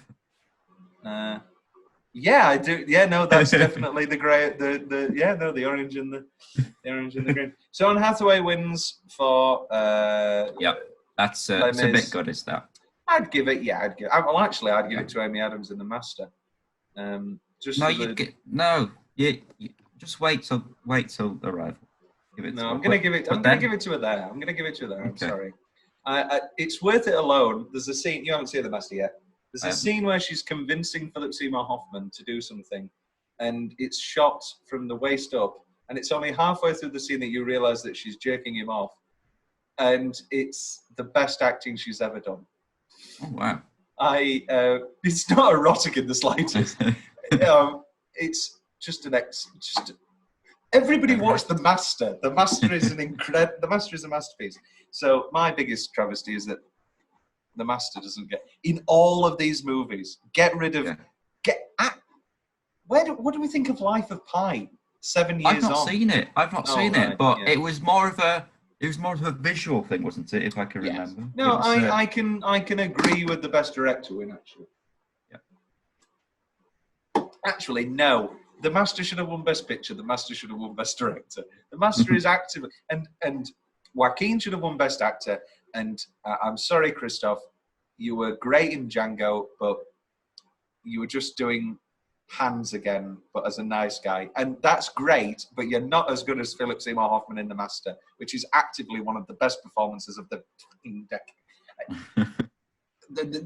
Yeah, I do. Yeah, no, that's definitely the grey. The orange and the green. So Anne Hathaway wins for. Yeah, that's it's a bit good, is that? I'd give it. Yeah, I'd give it to Amy Adams in The Master. Just just wait till Arrival. I'm gonna give it to her there. I'm sorry. It's worth it alone. There's a scene you haven't seen The Master yet. There's a scene where she's convincing Philip Seymour Hoffman to do something, and it's shot from the waist up, and it's only halfway through the scene that you realise that she's jerking him off, and it's the best acting she's ever done. Oh wow! It's not erotic in the slightest. It's just everybody watch The Master. The Master is The Master is a masterpiece. So my biggest travesty is that The Master doesn't get in all of these movies. Get rid of what do we think of Life of Pi? 7 years on. I've not seen it, but it was more of a visual thing, wasn't it? If I can remember. No, I can agree with the Best Director win actually. Yeah. Actually, no. The Master should have won Best Picture. The Master should have won Best Director. The Master is active, and Joaquin should have won Best Actor. And I'm sorry, Christoph, you were great in Django, but you were just doing hands again, but as a nice guy. And that's great, but you're not as good as Philip Seymour Hoffman in The Master, which is actively one of the best performances of the fucking decade.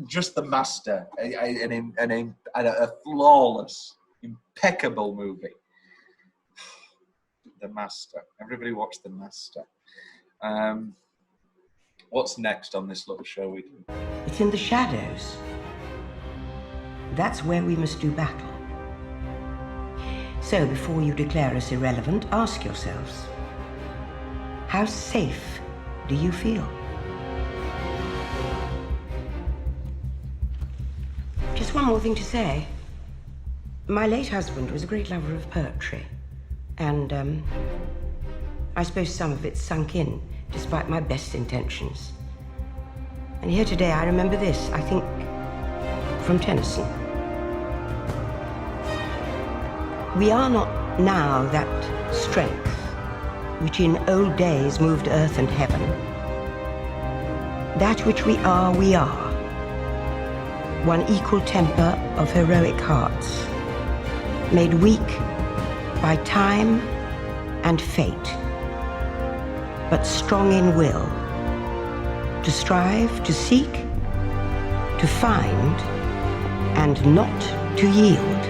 Just The Master, a flawless, impeccable movie. The Master. Everybody watch The Master. What's next on this little show we do? It's in the shadows. That's where we must do battle. So before you declare us irrelevant, ask yourselves, how safe do you feel? Just one more thing to say. My late husband was a great lover of poetry, and I suppose some of it sunk in, despite my best intentions. And here today I remember this, I think, from Tennyson. We are not now that strength which in old days moved earth and heaven. That which we are, one equal temper of heroic hearts, made weak by time and fate, but strong in will, to strive, to seek, to find, and not to yield.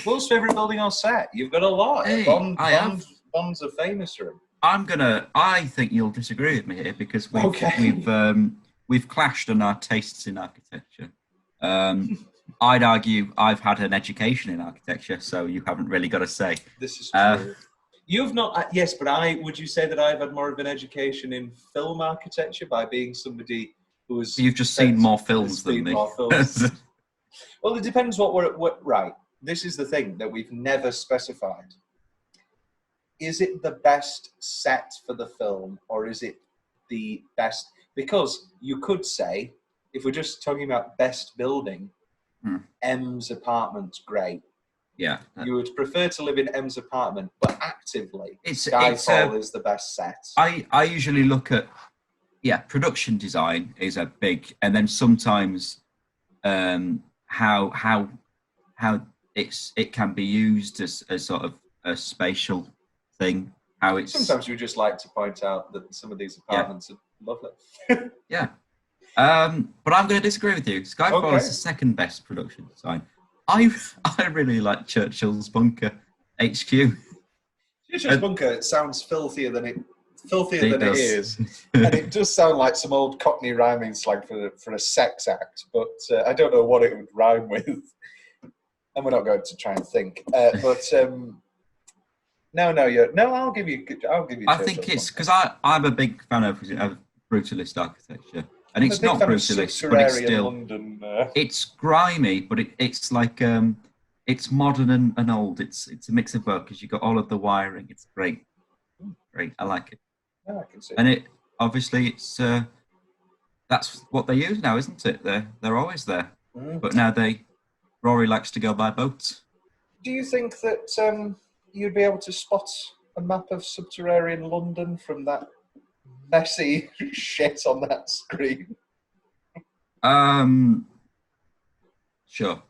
Most favorite building on set. You've got a lot. Hey, Bond's a famous room. I think you'll disagree with me here because we've clashed on our tastes in architecture. I'd argue I've had an education in architecture, so you haven't really got a say. This is true. You've not, yes, but would you say that I've had more of an education in film architecture by being somebody who has... You've just seen more films than me. Well, it depends right. This is the thing that we've never specified. Is it the best set for the film, or is it the best? Because you could say, if we're just talking about best building, M's apartment's great. Yeah. You would prefer to live in M's apartment, but actively, It's Skyfall is the best set. I usually look at production design is a big, and then sometimes how it can be used as sort of a spatial thing. How it's Sometimes we just like to point out that some of these apartments are lovely. Yeah. But I'm going to disagree with you. Skyfall is the second best production design. I really like Churchill's bunker HQ. Churchill's bunker sounds filthier than it is, and it does sound like some old Cockney rhyming slang for a sex act. But I don't know what it would rhyme with, and we're not going to try and think. But no, I'll give you. I think it's because I'm a big fan of brutalist architecture. And it's not brutalist, but it's still London, it's grimy, but it's like it's modern and old. It's a mix of both because you've got all of the wiring. It's great. I like it. Yeah, I can see. And it obviously it's that's what they use now, isn't it? They're always there, but now Rory likes to go by boat. Do you think that you'd be able to spot a map of subterranean London from that messy shit on that screen? Sure.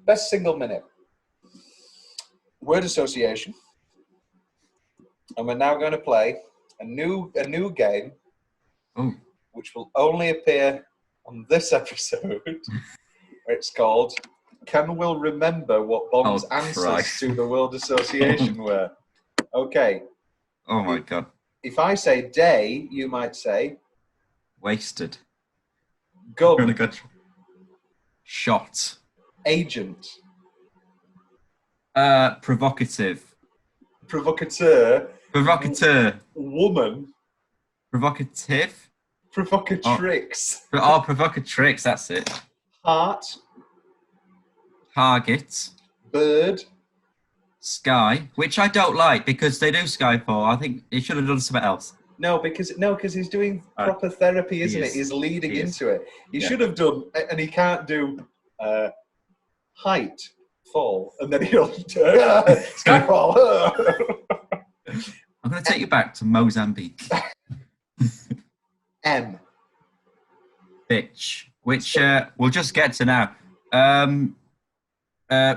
Best single minute. Word association. And we're now going to play a new game, which will only appear on this episode. It's called "Can Will Remember What Bond's answers to the Word Association were." Okay. Oh my god. If I say day, you might say wasted. Gun. Shot. Agent. Provocative. Provocateur. Provocateur. Woman. Provocative. Provocatrix. Provocatrix, that's it. Heart. Target. Bird. Sky, which I don't like because they do Skyfall. I think he should have done something else. No, because he's doing proper therapy, isn't it? He's leading into it. He should have done, and he can't do height, fall, and then he'll Skyfall. I'm going to take you back to Mozambique. M. Bitch, which we'll just get to now.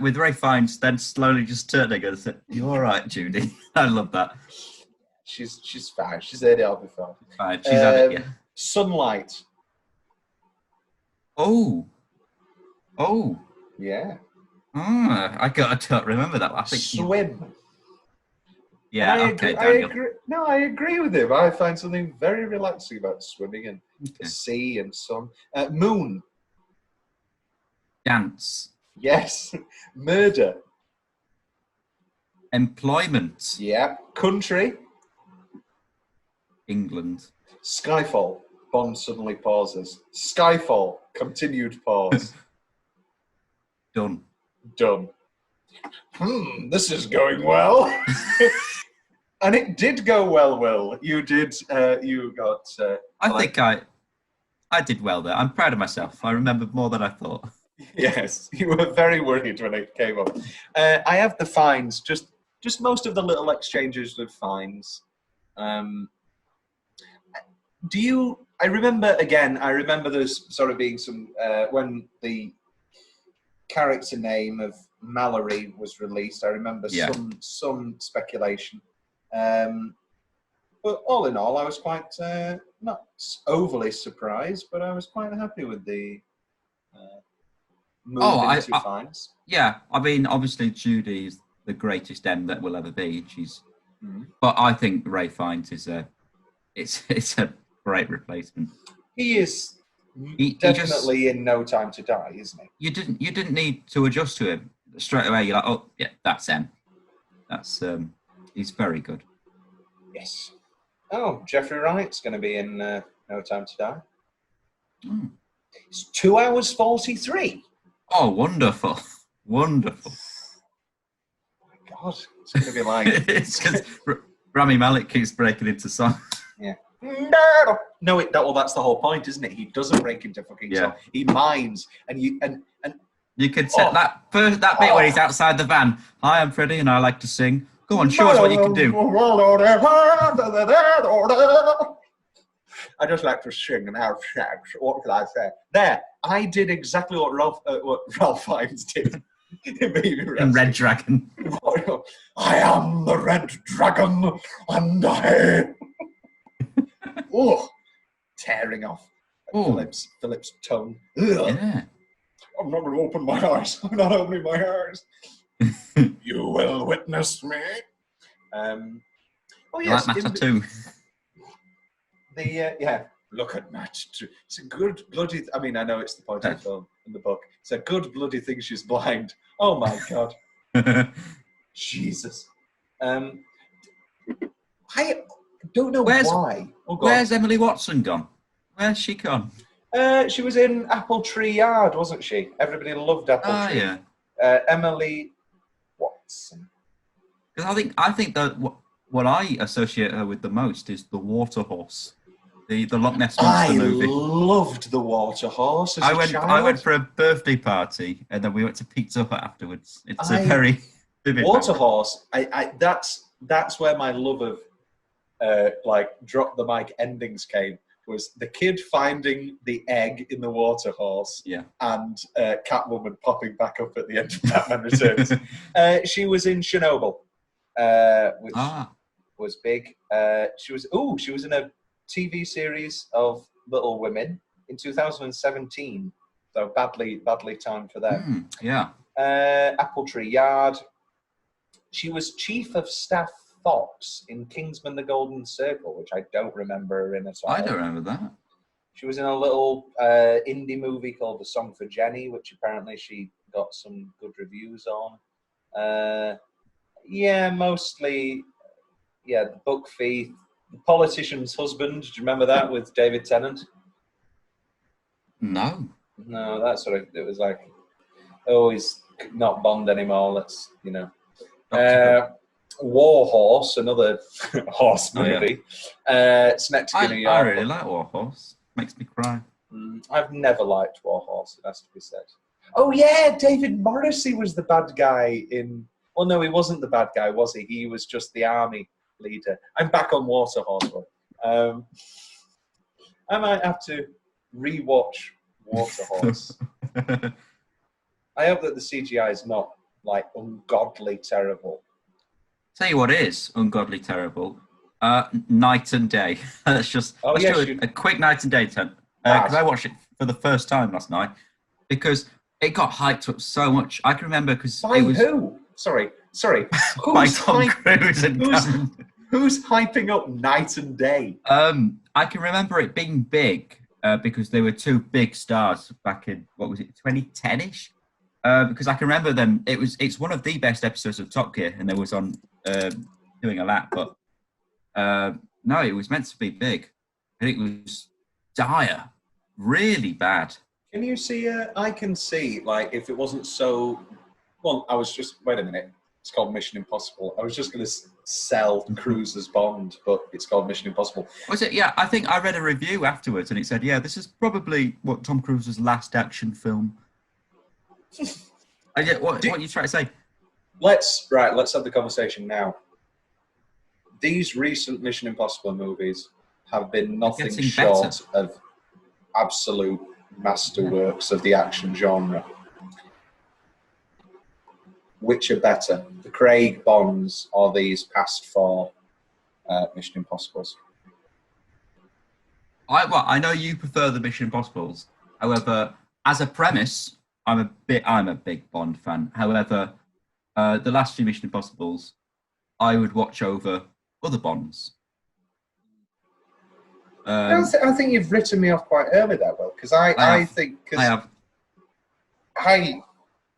With Ray Fiennes then slowly just turning and said, "You all right, Judy?" I love that. She's fine. She's heard it all before. Fine. She's had it, yeah. Sunlight. Oh. Yeah. I don't remember that. I think swim. Yeah. I agree with him. I find something very relaxing about swimming and the sea and sun. Moon. Dance. Yes. Murder. Employment. Yeah. Country. England. Skyfall. Bond suddenly pauses. Skyfall. Continued pause. Done. This is going well. And it did go well, Will. You did. You got. I think I did well there. I'm proud of myself. I remembered more than I thought. Yes, you were very worried when it came up. I have the fines, just most of the little exchanges with fines. I remember there's sort of being some, when the character name of Mallory was released, I remember some speculation. But all in all, I was quite, not overly surprised, but I was quite happy with the fines. Yeah, I mean, obviously Judy is the greatest M that will ever be. But I think Ray Fiennes is it's a great replacement. He is definitely in No Time to Die, isn't he? You didn't need to adjust to him straight away. You're like, oh yeah, that's M. That's he's very good. Yes. Oh, Jeffrey Wright's going to be in No Time to Die. It's 2 hours 43. Oh, wonderful. Wonderful. Oh my God. It's going to be like... It's because Rami Malek keeps breaking into song. Yeah. No, that's the whole point, isn't it? He doesn't break into fucking song. He mimes, and You could set that bit when he's outside the van. Hi, I'm Freddie, and I like to sing. Go on, show us what you can do. I just like to sing and have sex. What can I say? There, I did exactly what Ralph Fiennes did in Baby Wrestling. In Red Dragon. I am the Red Dragon, and I... tearing off Philip's tongue. Yeah. I'm not going to open my eyes. I'm not opening my eyes. You will witness me. Yes, like Matt too. Look at Matt. It's a good bloody. I mean, I know it's the point of the film in the book. It's a good bloody thing she's blind. Oh my god. Jesus. I don't know why. Where's Emily Watson gone? Where's she gone? She was in Apple Tree Yard, wasn't she? Everybody loved Apple Tree. Yeah. Emily Watson. Because I think that what I associate her with the most is the water horse, the Loch Ness Monster movie. I loved the water horse. I went for a birthday party and then we went to Pizza Hut afterwards. It's a very vivid water memory. Horse. That's where my love of drop the mic endings came. Was the kid finding the egg in the water horse, and Catwoman popping back up at the end of Batman Returns. She was in Chernobyl, which was big. She was in a TV series of Little Women in 2017. So badly timed for them. Apple Tree Yard. She was Chief of Staff Fox in Kingsman: The Golden Circle, which I don't remember her in at all. I don't remember that. She was in a little indie movie called The Song for Jenny, which apparently she got some good reviews on. Mostly, The Book Thief, The Politician's Husband. Do you remember that with David Tennant? No, that's what it was like. Oh, he's not Bond anymore. Let's, War Horse, another horse movie. It's next to I really like War Horse. Makes me cry. I've never liked War Horse, it has to be said. Oh yeah, David Morrissey was the bad guy in... Well, no, he wasn't the bad guy, was he? He was just the army leader. I'm back on Water Horse. I might have to re-watch Water Horse. I hope that the CGI is not, ungodly terrible. Tell you what is ungodly terrible. Night and Day. Let's do a quick Night and Day because I watched it for the first time last night because it got hyped up so much. I can remember because it was... Who? Sorry. By Tom Cruise and who's hyping up Night and Day? I can remember it being big because they were two big stars back in, 2010-ish? Because I can remember them. It's one of the best episodes of Top Gear, and they was on doing a lap. But no, it was meant to be big, and it was dire, really bad. Can you see? I can see. If it wasn't so. Well, wait a minute. It's called Mission Impossible. I was just going to sell Cruise as Bond, but it's called Mission Impossible. Was it? Yeah, I think I read a review afterwards, and it said, "Yeah, this is probably what Tom Cruise's last action film." What are you trying to say? Let's have the conversation now. These recent Mission Impossible movies have been nothing short of absolute masterworks of the action genre. Which are better, the Craig Bonds or these past four Mission Impossibles? I know you prefer the Mission Impossibles. However, as a premise, I'm a big Bond fan. However, the last few Mission Impossibles, I would watch over other Bonds. I think you've written me off quite early there, Will, because I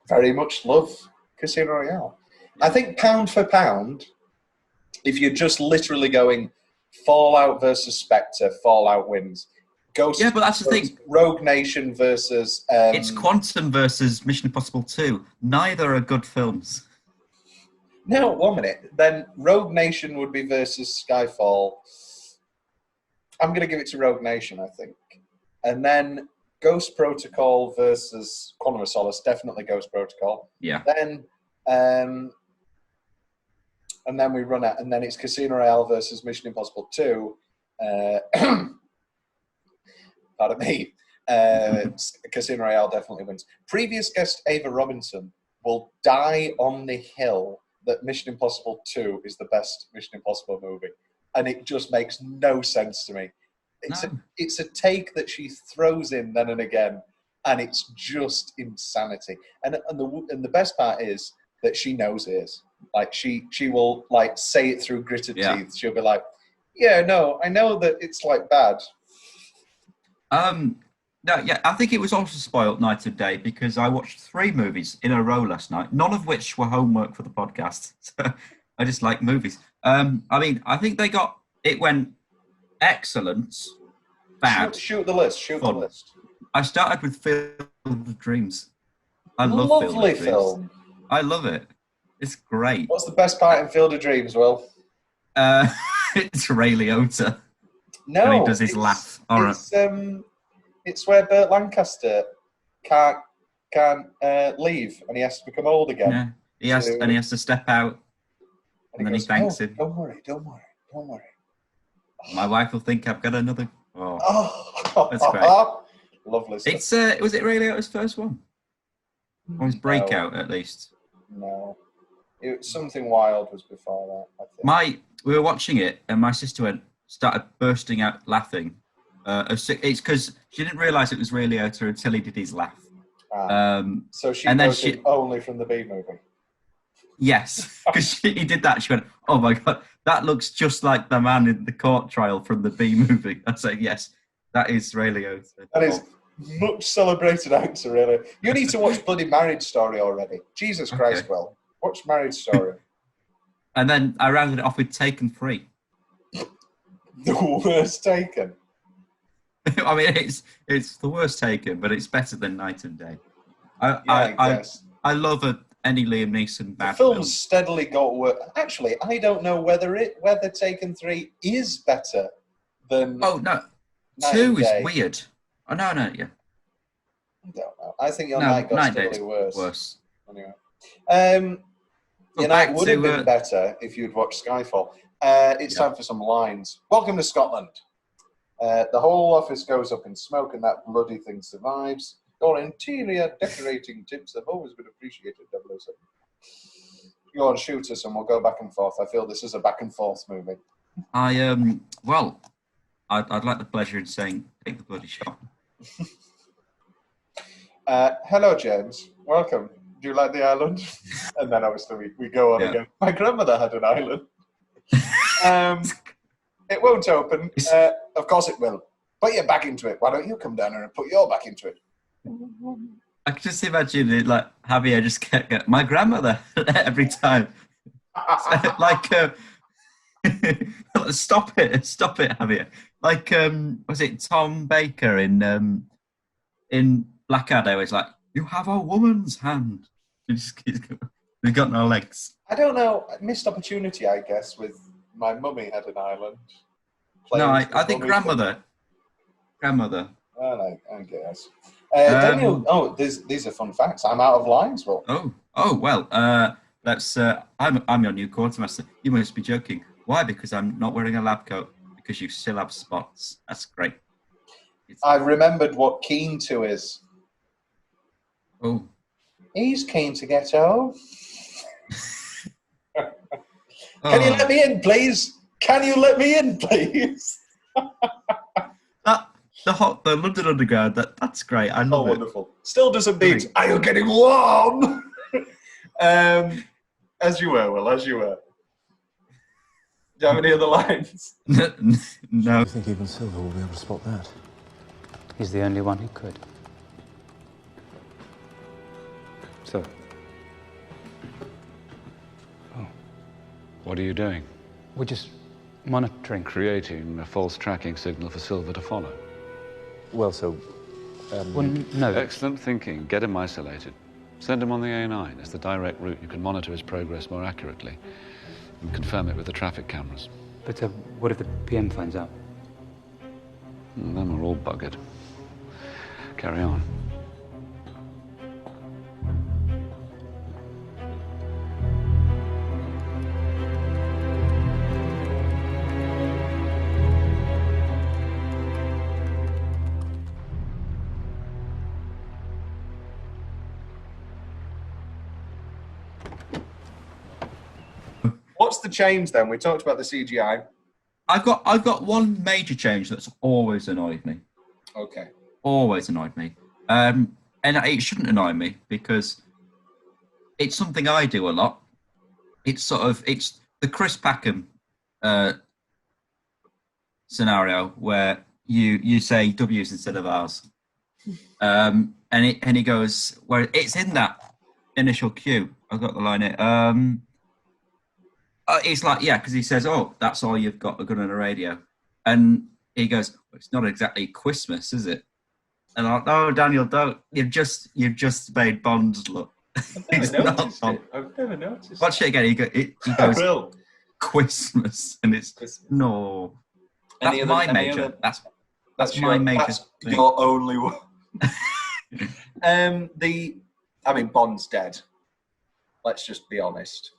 very much love Casino Royale. I think pound for pound, if you're just literally going Fallout versus Spectre, Fallout wins. Ghost, but that's the thing. Rogue Nation versus... it's Quantum versus Mission Impossible 2. Neither are good films. No, 1 minute. Then Rogue Nation would be versus Skyfall. I'm going to give it to Rogue Nation, I think. And then Ghost Protocol versus Quantum of Solace, definitely Ghost Protocol. Yeah. Then, and then we run out, and then it's Casino Royale versus Mission Impossible 2. Pardon me. Casino Royale definitely wins. Previous guest Ava Robinson will die on the hill that Mission Impossible 2 is the best Mission Impossible movie. And it just makes no sense to me. It's a take that she throws in then and again, and it's just insanity. And the best part is that she knows it is. Like, she will, like, say it through gritted teeth. She'll be like, yeah, no, I know that it's, like, bad. No, yeah, I think it was also spoiled night and day because I watched 3 movies in a row last night, none of which were homework for the podcast. So I just like movies. I mean, I think it went excellent, bad. Shoot the list. The list. I started with Field of Dreams. I love Lovely Field of film. Dreams. I love it. It's great. What's the best part in Field of Dreams, Will? It's Ray Liotta. No, and he does his laugh. All right. It's where Burt Lancaster can't leave, and he has to become old again. Yeah, he has to step out, and then he thanks him. Don't worry. My wife will think I've got another. Oh, that's great. Lovely stuff. It's was it Ray Liotta's first one, or his breakout at least? No, Something Wild was before that, I think. We were watching it, and my sister started bursting out laughing. It's because she didn't realise it was Ray Liotta until he did his laugh. So she knows it only from the B movie. Yes, because he did that. She went, "Oh my god, that looks just like the man in the court trial from the B movie." I said, "Yes, that is Ray Liotta." That is much celebrated actor, really. You need to watch bloody Marriage Story already. Jesus Christ, Will. Watch Marriage Story. And then I rounded it off with Taken 3. The worst Taken. I mean, it's the worst Taken, but it's better than Night and Day. I love any Liam Neeson bad film. film. Steadily got worse. Actually, I don't know whether Taken 3 is better than. Oh no, Night 2 is Day. weird. Oh no, yeah. I don't know. I think your night got steadily worse. Anyway, your night would have been better if you'd watched Skyfall. It's time for some lines. Welcome to Scotland. The whole office goes up in smoke and that bloody thing survives. Your interior decorating tips have always been appreciated, 007. Go on, shoot us and we'll go back and forth. I feel this is a back and forth movie. I'd like the pleasure in saying, take the bloody shot. Hello, James. Welcome. Do you like the island? And then obviously we go on again. My grandmother had an island. It won't open. Of course it will. Put your back into it. Why don't you come down here and put your back into it? I can just imagine it, like Javier just get my grandmother every time. Like, stop it, Javier. Like, was it Tom Baker in Blackadder? It's like, you have a woman's hand. He's got no legs. I don't know. Missed opportunity, I guess, with my mummy had an island. No, I think grandmother. Grandmother. I guess. Daniel, these are fun facts. I'm out of lines, Will. Oh, well, I'm your new quartermaster. You must be joking. Why? Because I'm not wearing a lab coat. Because you still have spots. That's great. I remembered what keen to is. Oh. He's keen to get home. Can you let me in, please? Can you let me in, please? The London Underground, that's great. I love it. Wonderful. Still doesn't beat. Are you getting warm? As you were, Will, as you were. Do you have any other lines? No. I think even Silver will be able to spot that. He's the only one who could. So. Oh. What are you doing? We're just monitoring. Creating a false tracking signal for Silver to follow. Well, so... well, no. Excellent thinking. Get him isolated. Send him on the A9. It's the direct route. You can monitor his progress more accurately and confirm it with the traffic cameras. But what if the PM finds out? Then we're all buggered. carry on. What's the change then? We talked about the CGI. I've got one major change that's always annoyed me. Okay. Always annoyed me. And it shouldn't annoy me because it's something I do a lot. It's the Chris Packham scenario where you say W's instead of R's. And he goes, where it's in that initial cue. I've got the line here. It's like, yeah, because he says, "Oh, that's all you've got, a gun and a radio," and he goes, well, "It's not exactly Christmas, is it?" And I'm like, "No, Daniel, don't. You've just made Bond look." I've never noticed it. I've never noticed. Watch it again. He goes, "Christmas," and it's Christmas. No. That's my major. That's my major. That's thing. your only one. Bond's dead. Let's just be honest.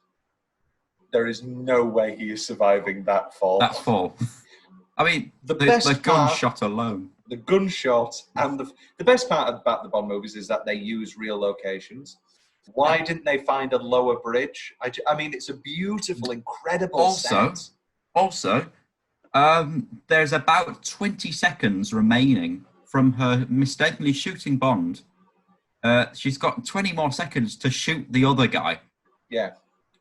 There is no way he is surviving that fall. That fall. I mean, the gunshot alone. The gunshot and the best part about the Bond movies is that they use real locations. Why didn't they find a lower bridge? I mean, it's a beautiful, incredible set. Also, there's about 20 seconds remaining from her mistakenly shooting Bond. She's got 20 more seconds to shoot the other guy. Yeah.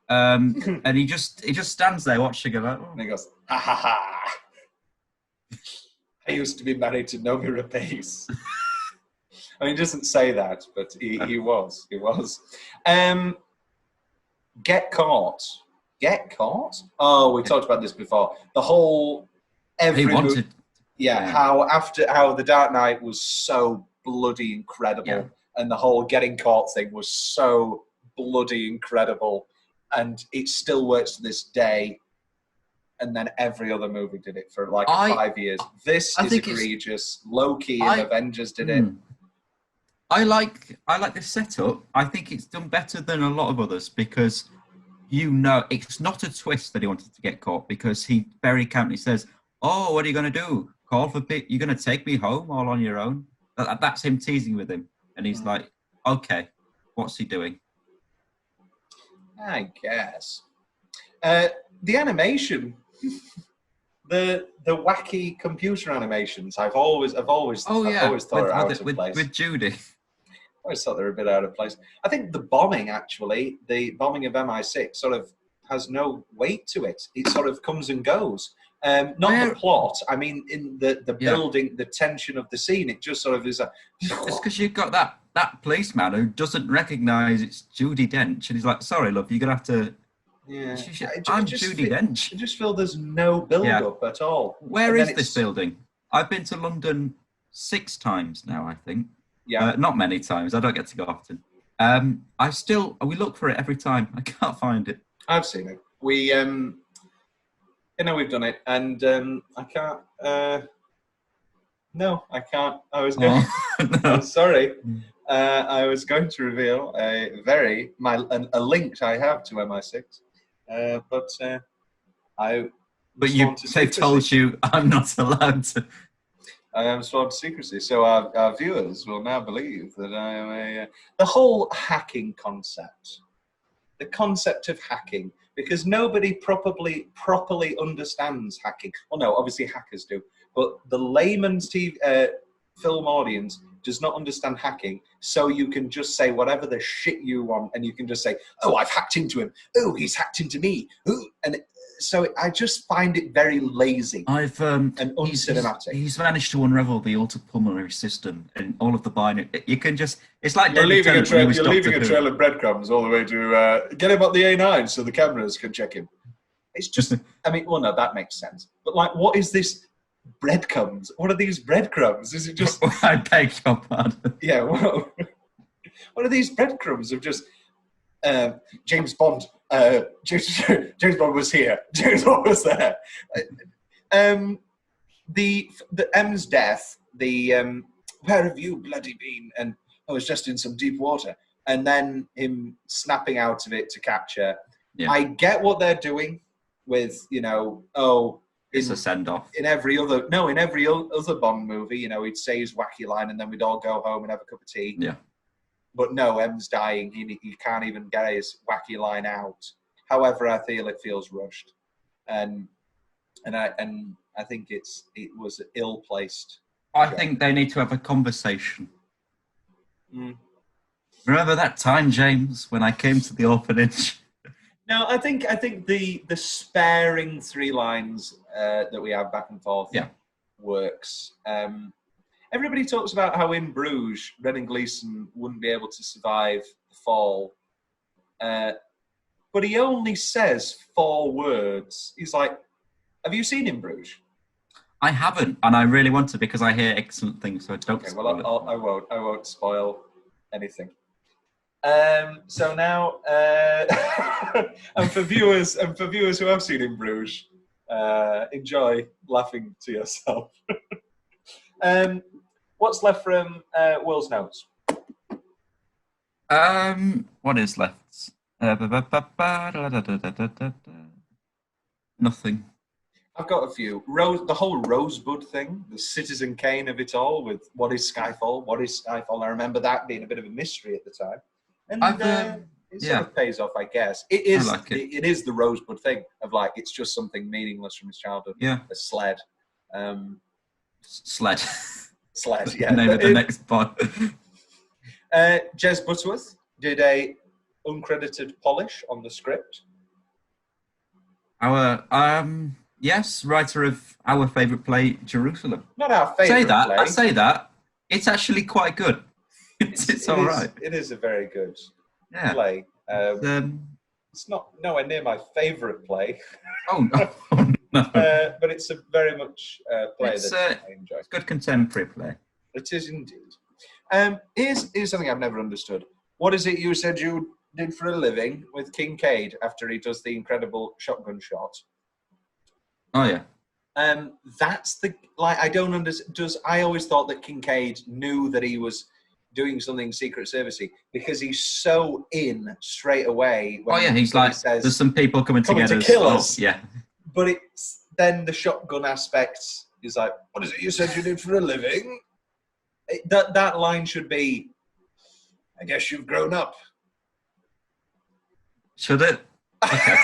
And he just stands there watching her like, oh. And he goes, "Ha ha ha! I used to be married to Nomi Rapace." I mean, he doesn't say that, but he was. He was. Get caught. Get caught? Oh, we talked about this before. The whole He wanted. How the Dark Knight was so bloody incredible, and the whole getting caught thing was so bloody incredible. And it still works to this day. And then every other movie did it for 5 years. This is egregious. Low-key and Avengers did it. I like this setup. I think it's done better than a lot of others because it's not a twist that he wanted to get caught because he very calmly says, "Oh, what are you going to do? Call for you're going to take me home all on your own?" That's him teasing with him. And he's like, "Okay, what's he doing?" I guess. The animation, the wacky computer animations, I've always thought were out of place. With Judy. I always thought they were a bit out of place. I think the bombing of MI6 sort of has no weight to it. It sort of comes and goes. Not the plot. I mean, in the building, the tension of the scene, it just sort of is a... It's because you've got that policeman who doesn't recognise it's Judi Dench, and he's like, "Sorry, love, you're going to have to..." Yeah. I'm Judi Dench. I just feel there's no build-up at all. Where is this building? I've been to London 6 times now, I think. Yeah. Not many times. I don't get to go often. We look for it every time. I can't find it. I've seen it. We've done it, and I can't. No, I can't. I was going. I'm sorry. I was going to reveal a link I have to MI6, but they've told you I'm not allowed to. I am sworn to secrecy, so our viewers will now believe that I am the whole hacking concept, the concept of hacking, because nobody properly understands hacking. Well, no, obviously hackers do, but the layman's film audience does not understand hacking, so you can just say whatever the shit you want, and you can just say, "Oh, I've hacked into him. Oh, he's hacked into me." Ooh. And so I just find it very lazy and uncinematic. He's managed to unravel the autopulmonary system and all of the binary. You can just... It's like you're leaving a trail of breadcrumbs all the way to get him on the A9 so the cameras can check him. It's just... I mean, well, no, that makes sense. But, what is this... breadcrumbs? What are these breadcrumbs? Is it just... I beg your pardon. Yeah, well, what are these breadcrumbs of just James Bond? James Bond was here. James Bond was there. The M's death. The where have you bloody been? And I was just in some deep water. And then him snapping out of it to catch her. Yeah. I get what they're doing with, it's a send-off. In every other Bond movie, he'd say his wacky line and then we'd all go home and have a cup of tea. Yeah. But no, M's dying. He can't even get his wacky line out. However, I feel it feels rushed. And I think it was ill-placed. I think they need to have a conversation. Mm. Remember that time, James, when I came to the orphanage? No, I think the sparing 3 lines that we have back and forth works. Everybody talks about how in Bruges, Brendan Gleeson wouldn't be able to survive the fall. But he only says 4 words. He's like, have you seen In Bruges? I haven't, and I really want to because I hear excellent things, so don't spoil it. I won't spoil anything. So now, and for viewers who have seen In Bruges, enjoy laughing to yourself. What's left from Will's notes? What is left? Nothing. I've got a few. The whole Rosebud thing, the Citizen Kane of it all, with what is Skyfall? What is Skyfall? I remember that being a bit of a mystery at the time. And it sort of pays off, I guess. It is. It is the Rosebud thing of like it's just something meaningless from his childhood. Yeah. A sled. Sled. Sled. Yeah. The name of the next pod. Jez Butterworth did a uncredited polish on the script. Our yes, writer of our favourite play, Jerusalem. Not our favourite play. I say that. It's actually quite good. It's all right. It is a very good Yeah. play. It's not nowhere near my favourite play. Oh, no. But it's a very much play that I enjoy. It's good contemporary play. It is indeed. Here's something I've never understood. What is it you said you did for a living with Kincaid after he does the incredible shotgun shot? Oh yeah. That's the I don't understand. I always thought that Kincaid knew that he was doing something Secret Servicey because he's so in straight away. When he's like, says, there's some people coming together to kill us. Yeah. But it's then the shotgun aspect is like, what is it you said you did for a living? That line should be, I guess you've grown up. Should it? Okay.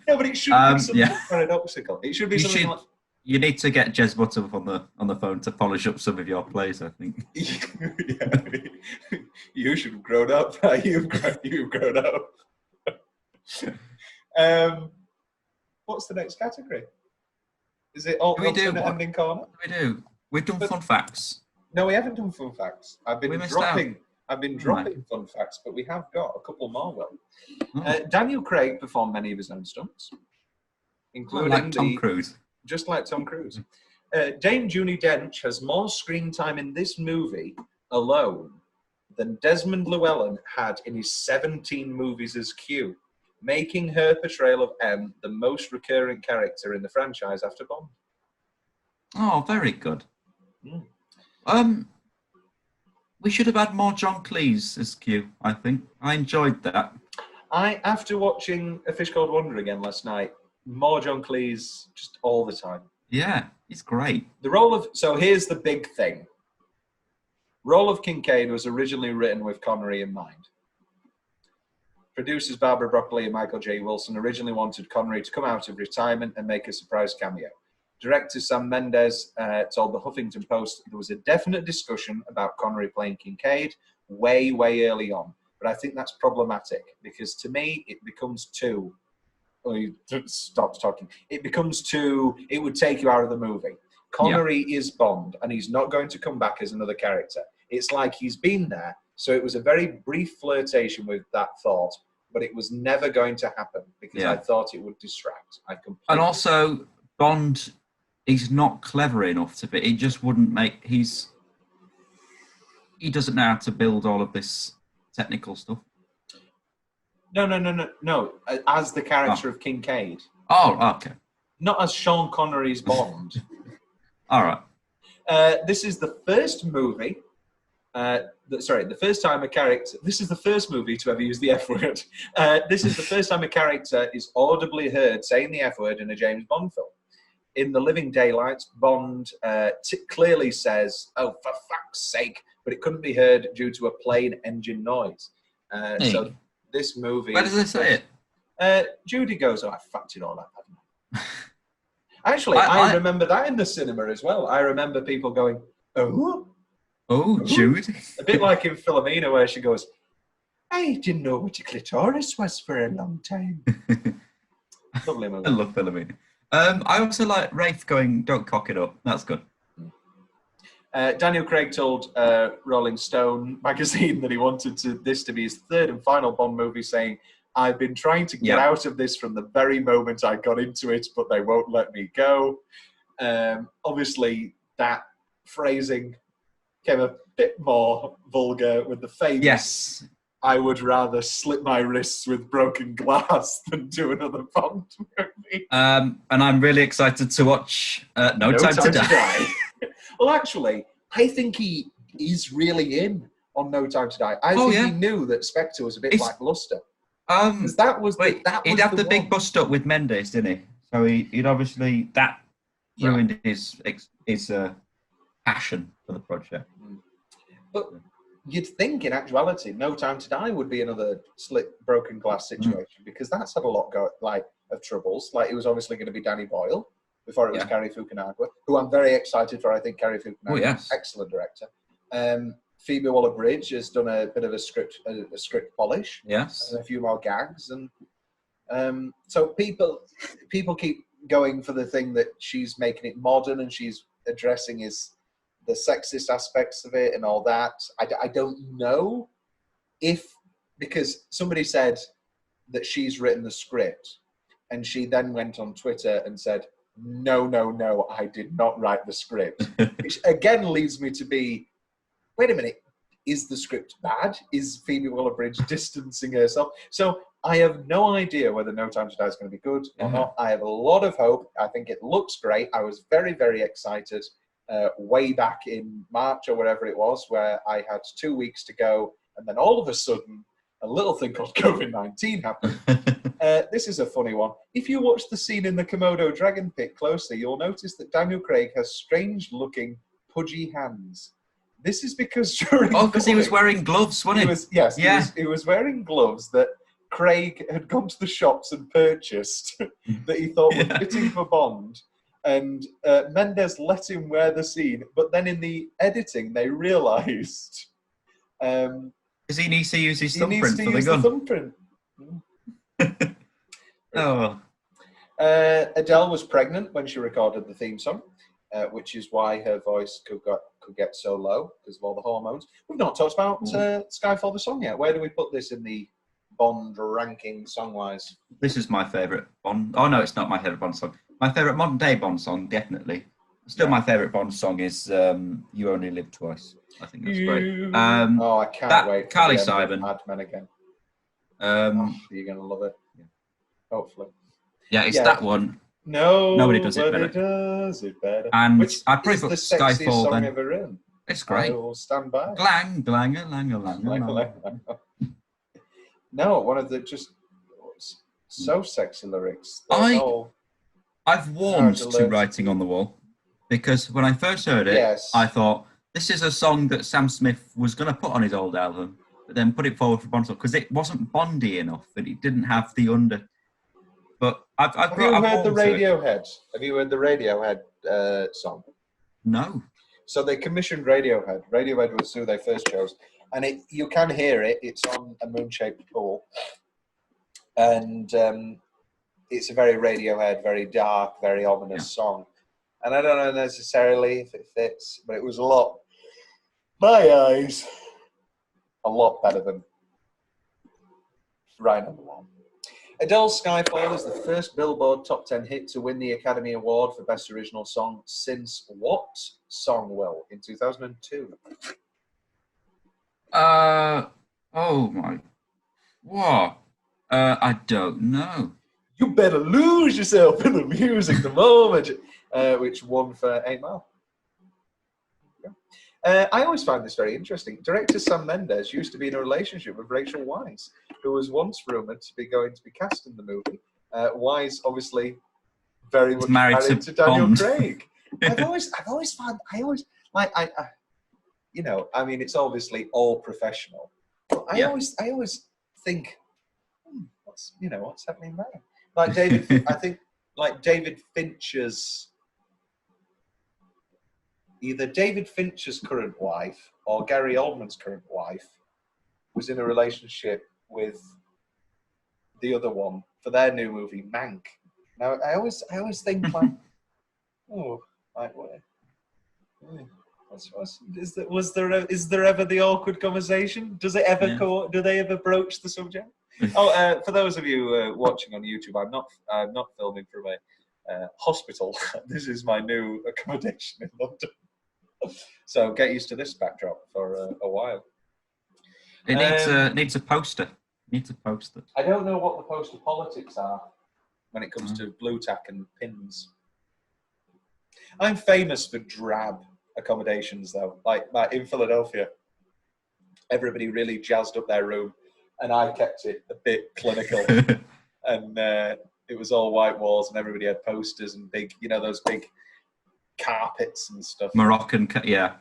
No, but it should be something paradoxical. It should be something like... You need to get Jez Butterworth on the phone to polish up some of your plays, I think. You should have grown up. You've grown up. What's the next category? Is it all ending corner? We do. We've done fun facts. No, we haven't done fun facts. I've been dropping fun facts, but we have got a couple more. Daniel Craig performed many of his own stunts, including Tom Cruise. Just like Tom Cruise. Dame Judi Dench has more screen time in this movie alone than Desmond Llewellyn had in his 17 movies as Q, making her portrayal of M the most recurring character in the franchise after Bond. Oh, very good. We should have had more John Cleese as Q, I think. I enjoyed that. After watching A Fish Called Wanda again last night, more John Cleese just all the time. Yeah, he's great. So here's the big thing. Role of Kincaid was originally written with Connery in mind. Producers Barbara Broccoli and Michael J. Wilson originally wanted Connery to come out of retirement and make a surprise cameo. Director Sam Mendes told the Huffington Post there was a definite discussion about Connery playing Kincaid way, way early on. But I think that's problematic because to me, it becomes too... Oh, you stopped talking. It becomes too... It would take you out of the movie. Connery is Bond, and he's not going to come back as another character. It's like he's been there, so it was a very brief flirtation with that thought, but it was never going to happen because I thought it would distract. And also, Bond... He's not clever enough to be. He just wouldn't make... He doesn't know how to build all of this technical stuff. No. As the character of Kincaid. Oh, okay. Not as Sean Connery's Bond. All right. This is the first movie. The first time a character. This is the first movie to ever use the F word. This is the first time a character is audibly heard saying the F word in a James Bond film. In The Living Daylights, Bond clearly says, "Oh, for fuck's sake!" but it couldn't be heard due to a plane engine noise. So this movie. Where does it say it? Judy goes, "Oh, I fucked it all up, haven't I?" Actually, I remember that in the cinema as well. I remember people going, "Oh." Oh, Judy. A bit like in Philomena, where she goes, "I didn't know what a clitoris was for a long time." Lovely movie. I love Philomena. I also like Rafe going, "Don't cock it up." That's good. Daniel Craig told Rolling Stone magazine that he wanted this to be his third and final Bond movie, saying, "I've been trying to get out of this from the very moment I got into it, but they won't let me go." Obviously, that phrasing came a bit more vulgar with the famous. Yes. I would rather slit my wrists with broken glass than do another Bond movie. And I'm really excited to watch No Time to Die. Well, actually, I think he is really in on No Time to Die. I think he knew that Spectre was a bit lackluster. That was he'd have the big bust up with Mendes, didn't he? So he'd obviously ruined his passion for the project. But you'd think, in actuality, No Time to Die would be another broken glass situation because that's had a lot of troubles. Like, it was obviously going to be Danny Boyle before it was Cary Fukunaga, who I'm very excited for. I think Cary Fukunaga is an excellent director. Phoebe Waller-Bridge has done a bit of a script polish. Yes. And a few more gags. And so people keep going for the thing that she's making it modern and she's addressing the sexist aspects of it and all that. I don't know because somebody said that she's written the script and she then went on Twitter and said, no, I did not write the script. Which again leads me to be, wait a minute, is the script bad? Is Phoebe Waller-Bridge distancing herself? So I have no idea whether No Time to Die is going to be good or not. I have a lot of hope. I think it looks great. I was very, very excited way back in March or whatever it was, where I had 2 weeks to go, and then all of a sudden, a little thing called COVID-19 happened. This is a funny one. If you watch the scene in the Komodo dragon pit closely, you'll notice that Daniel Craig has strange-looking, pudgy hands. This is because because he was wearing gloves, wasn't he? He was wearing gloves that Craig had gone to the shops and purchased that he thought were fitting for Bond. And Mendes let him wear the scene, but then in the editing, they realised because he needs to use his thumbprint for the gun. Thumbprint. Oh. Adele was pregnant when she recorded the theme song, which is why her voice could get so low because of all the hormones. We've not talked about Skyfall the song yet. Where do we put this in the Bond ranking song-wise? This is my favourite Bond. Oh no, it's not my favourite Bond song. My favourite modern day Bond song, definitely. Still, my favourite Bond song is "You Only Live Twice." I think that's great. I can't wait. Carly Simon. Mad Men again. You're gonna love it. Yeah. Hopefully. Yeah, it's that one. No, nobody does it better. And I probably put Skyfall then. Ever written. It's great. I will stand by. Glang, glang, lang, lang, lang. No, one of the just so sexy lyrics. I've warmed to Writing on the Wall because when I first heard it, I thought this is a song that Sam Smith was going to put on his old album, but then put it forward for Bond because it wasn't Bondy enough and it didn't have the under. But Have you heard the Radiohead? Have you heard the Radiohead song? No. So they commissioned Radiohead. Radiohead was who they first chose, and you can hear it. It's on a moon-shaped pool, and it's a very Radiohead, very dark, very ominous song. And I don't know necessarily if it fits, but it was a lot better than Right Number One. Adele's Skyfall is the first Billboard Top 10 hit to win the Academy Award for Best Original Song since what song, Will? In 2002. Oh my. What? I don't know. You better lose yourself in the music the moment. Which won for 8 Mile. I always find this very interesting. Director Sam Mendes used to be in a relationship with Rachel Weisz, who was once rumoured to be going to be cast in the movie. Weisz, obviously, very much married to Daniel Bond. Craig. I've always found, you know, I mean, it's obviously all professional. But I always think, what's happening there? Like David, I think, like David Fincher's. Either David Fincher's current wife or Gary Oldman's current wife was in a relationship with the other one for their new movie, Mank. Now, I always think, like, is there ever the awkward conversation? Does it ever do they ever broach the subject? For those of you watching on YouTube, I'm not filming from a hospital. This is my new accommodation in London. So get used to this backdrop for a while. It needs a poster. Needs a poster. I don't know what the poster politics are when it comes to blue tack and pins. I'm famous for drab accommodations, though. Like in Philadelphia, everybody really jazzed up their room, and I kept it a bit clinical. And it was all white walls, and everybody had posters and big, those big carpets and stuff. Moroccan, yeah,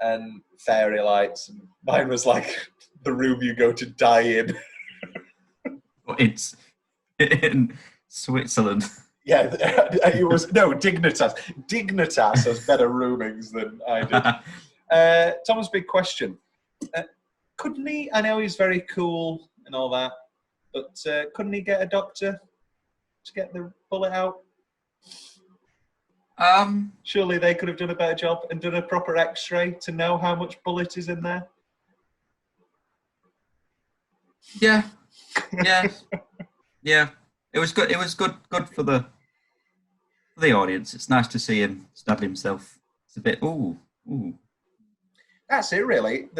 and fairy lights. And mine was like the room you go to die in. It's in Switzerland. Yeah, it was Dignitas. Dignitas has better roomings than I did. Thomas, big question. Couldn't he? I know he's very cool and all that, but couldn't he get a doctor to get the bullet out? Surely they could have done a better job and done a proper X-ray to know how much bullet is in there. Yeah. It was good. It was good for the audience. It's nice to see him stab himself. It's a bit ooh. That's it, really.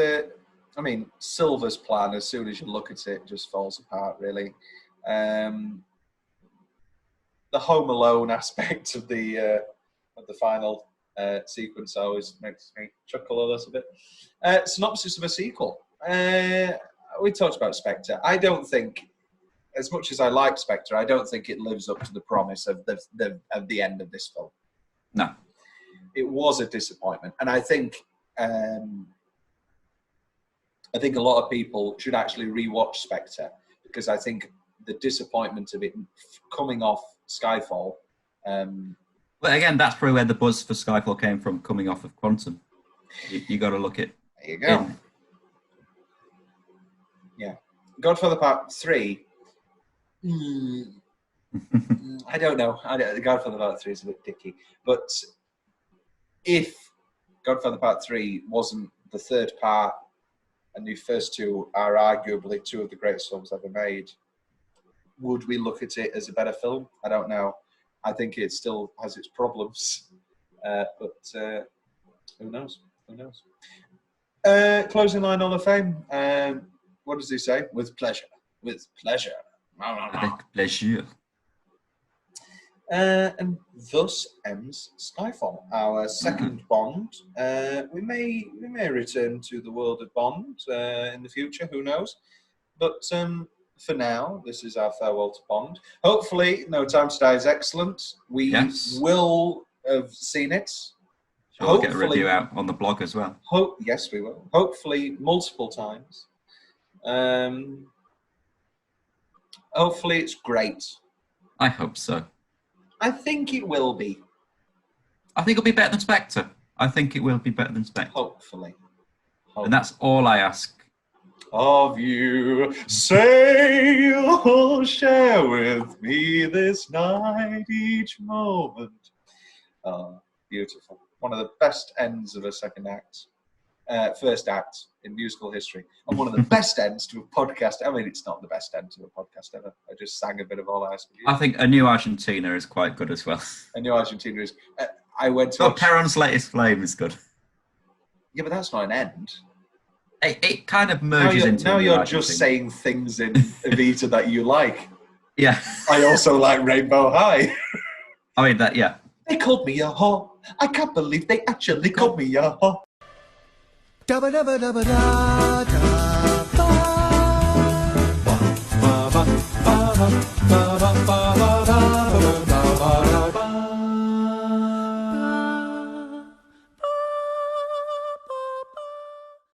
Silver's plan, as soon as you look at it, just falls apart, really. The Home Alone aspect of the final sequence always makes me chuckle a little bit. Synopsis of a sequel. We talked about Spectre. I don't think, as much as I like Spectre, I don't think it lives up to the promise of the end of this film. No. It was a disappointment. And I think a lot of people should actually rewatch Spectre, because I think the disappointment of it coming off Skyfall. Well, again, that's probably where the buzz for Skyfall came from, coming off of Quantum. You got to look at. There you go. Yeah, Godfather Part 3. I don't know. Godfather Part 3 is a bit dicky, but if Godfather Part 3 wasn't the third part, and the first two are arguably two of the greatest films ever made, would we look at it as a better film? I don't know. I think it still has its problems, but who knows? Who knows? Closing line on the fame. What does he say? With pleasure. With pleasure. Avec plaisir. And thus ends Skyfall, our second Bond. We may return to the world of Bond in the future. Who knows? But for now, this is our farewell to Bond. Hopefully, No Time to Die is excellent. We will have seen it. Sure, we'll get a review out on the blog as well. Yes, we will. Hopefully, multiple times. Hopefully, it's great. I hope so. I think it will be. I think it'll be better than Spectre. I think it will be better than Spectre. Hopefully. And that's all I ask. Of you, sail, share with me this night, each moment. Oh, beautiful. One of the best ends of a first act in musical history. And one of the best ends to a podcast. I mean, it's not the best end to a podcast ever. I just sang a bit of All I Ask of You. I think A New Argentina is quite good as well. A New Argentina is... I went to... Perron's Latest Flame is good. Yeah, but that's not an end. It kind of merges into... Now you're just saying things in Evita that you like. Yeah. I also like Rainbow High. I mean, that, yeah. They called me a whore. I can't believe they actually called me a whore. Ba ba ba ba ba ba ba ba ba.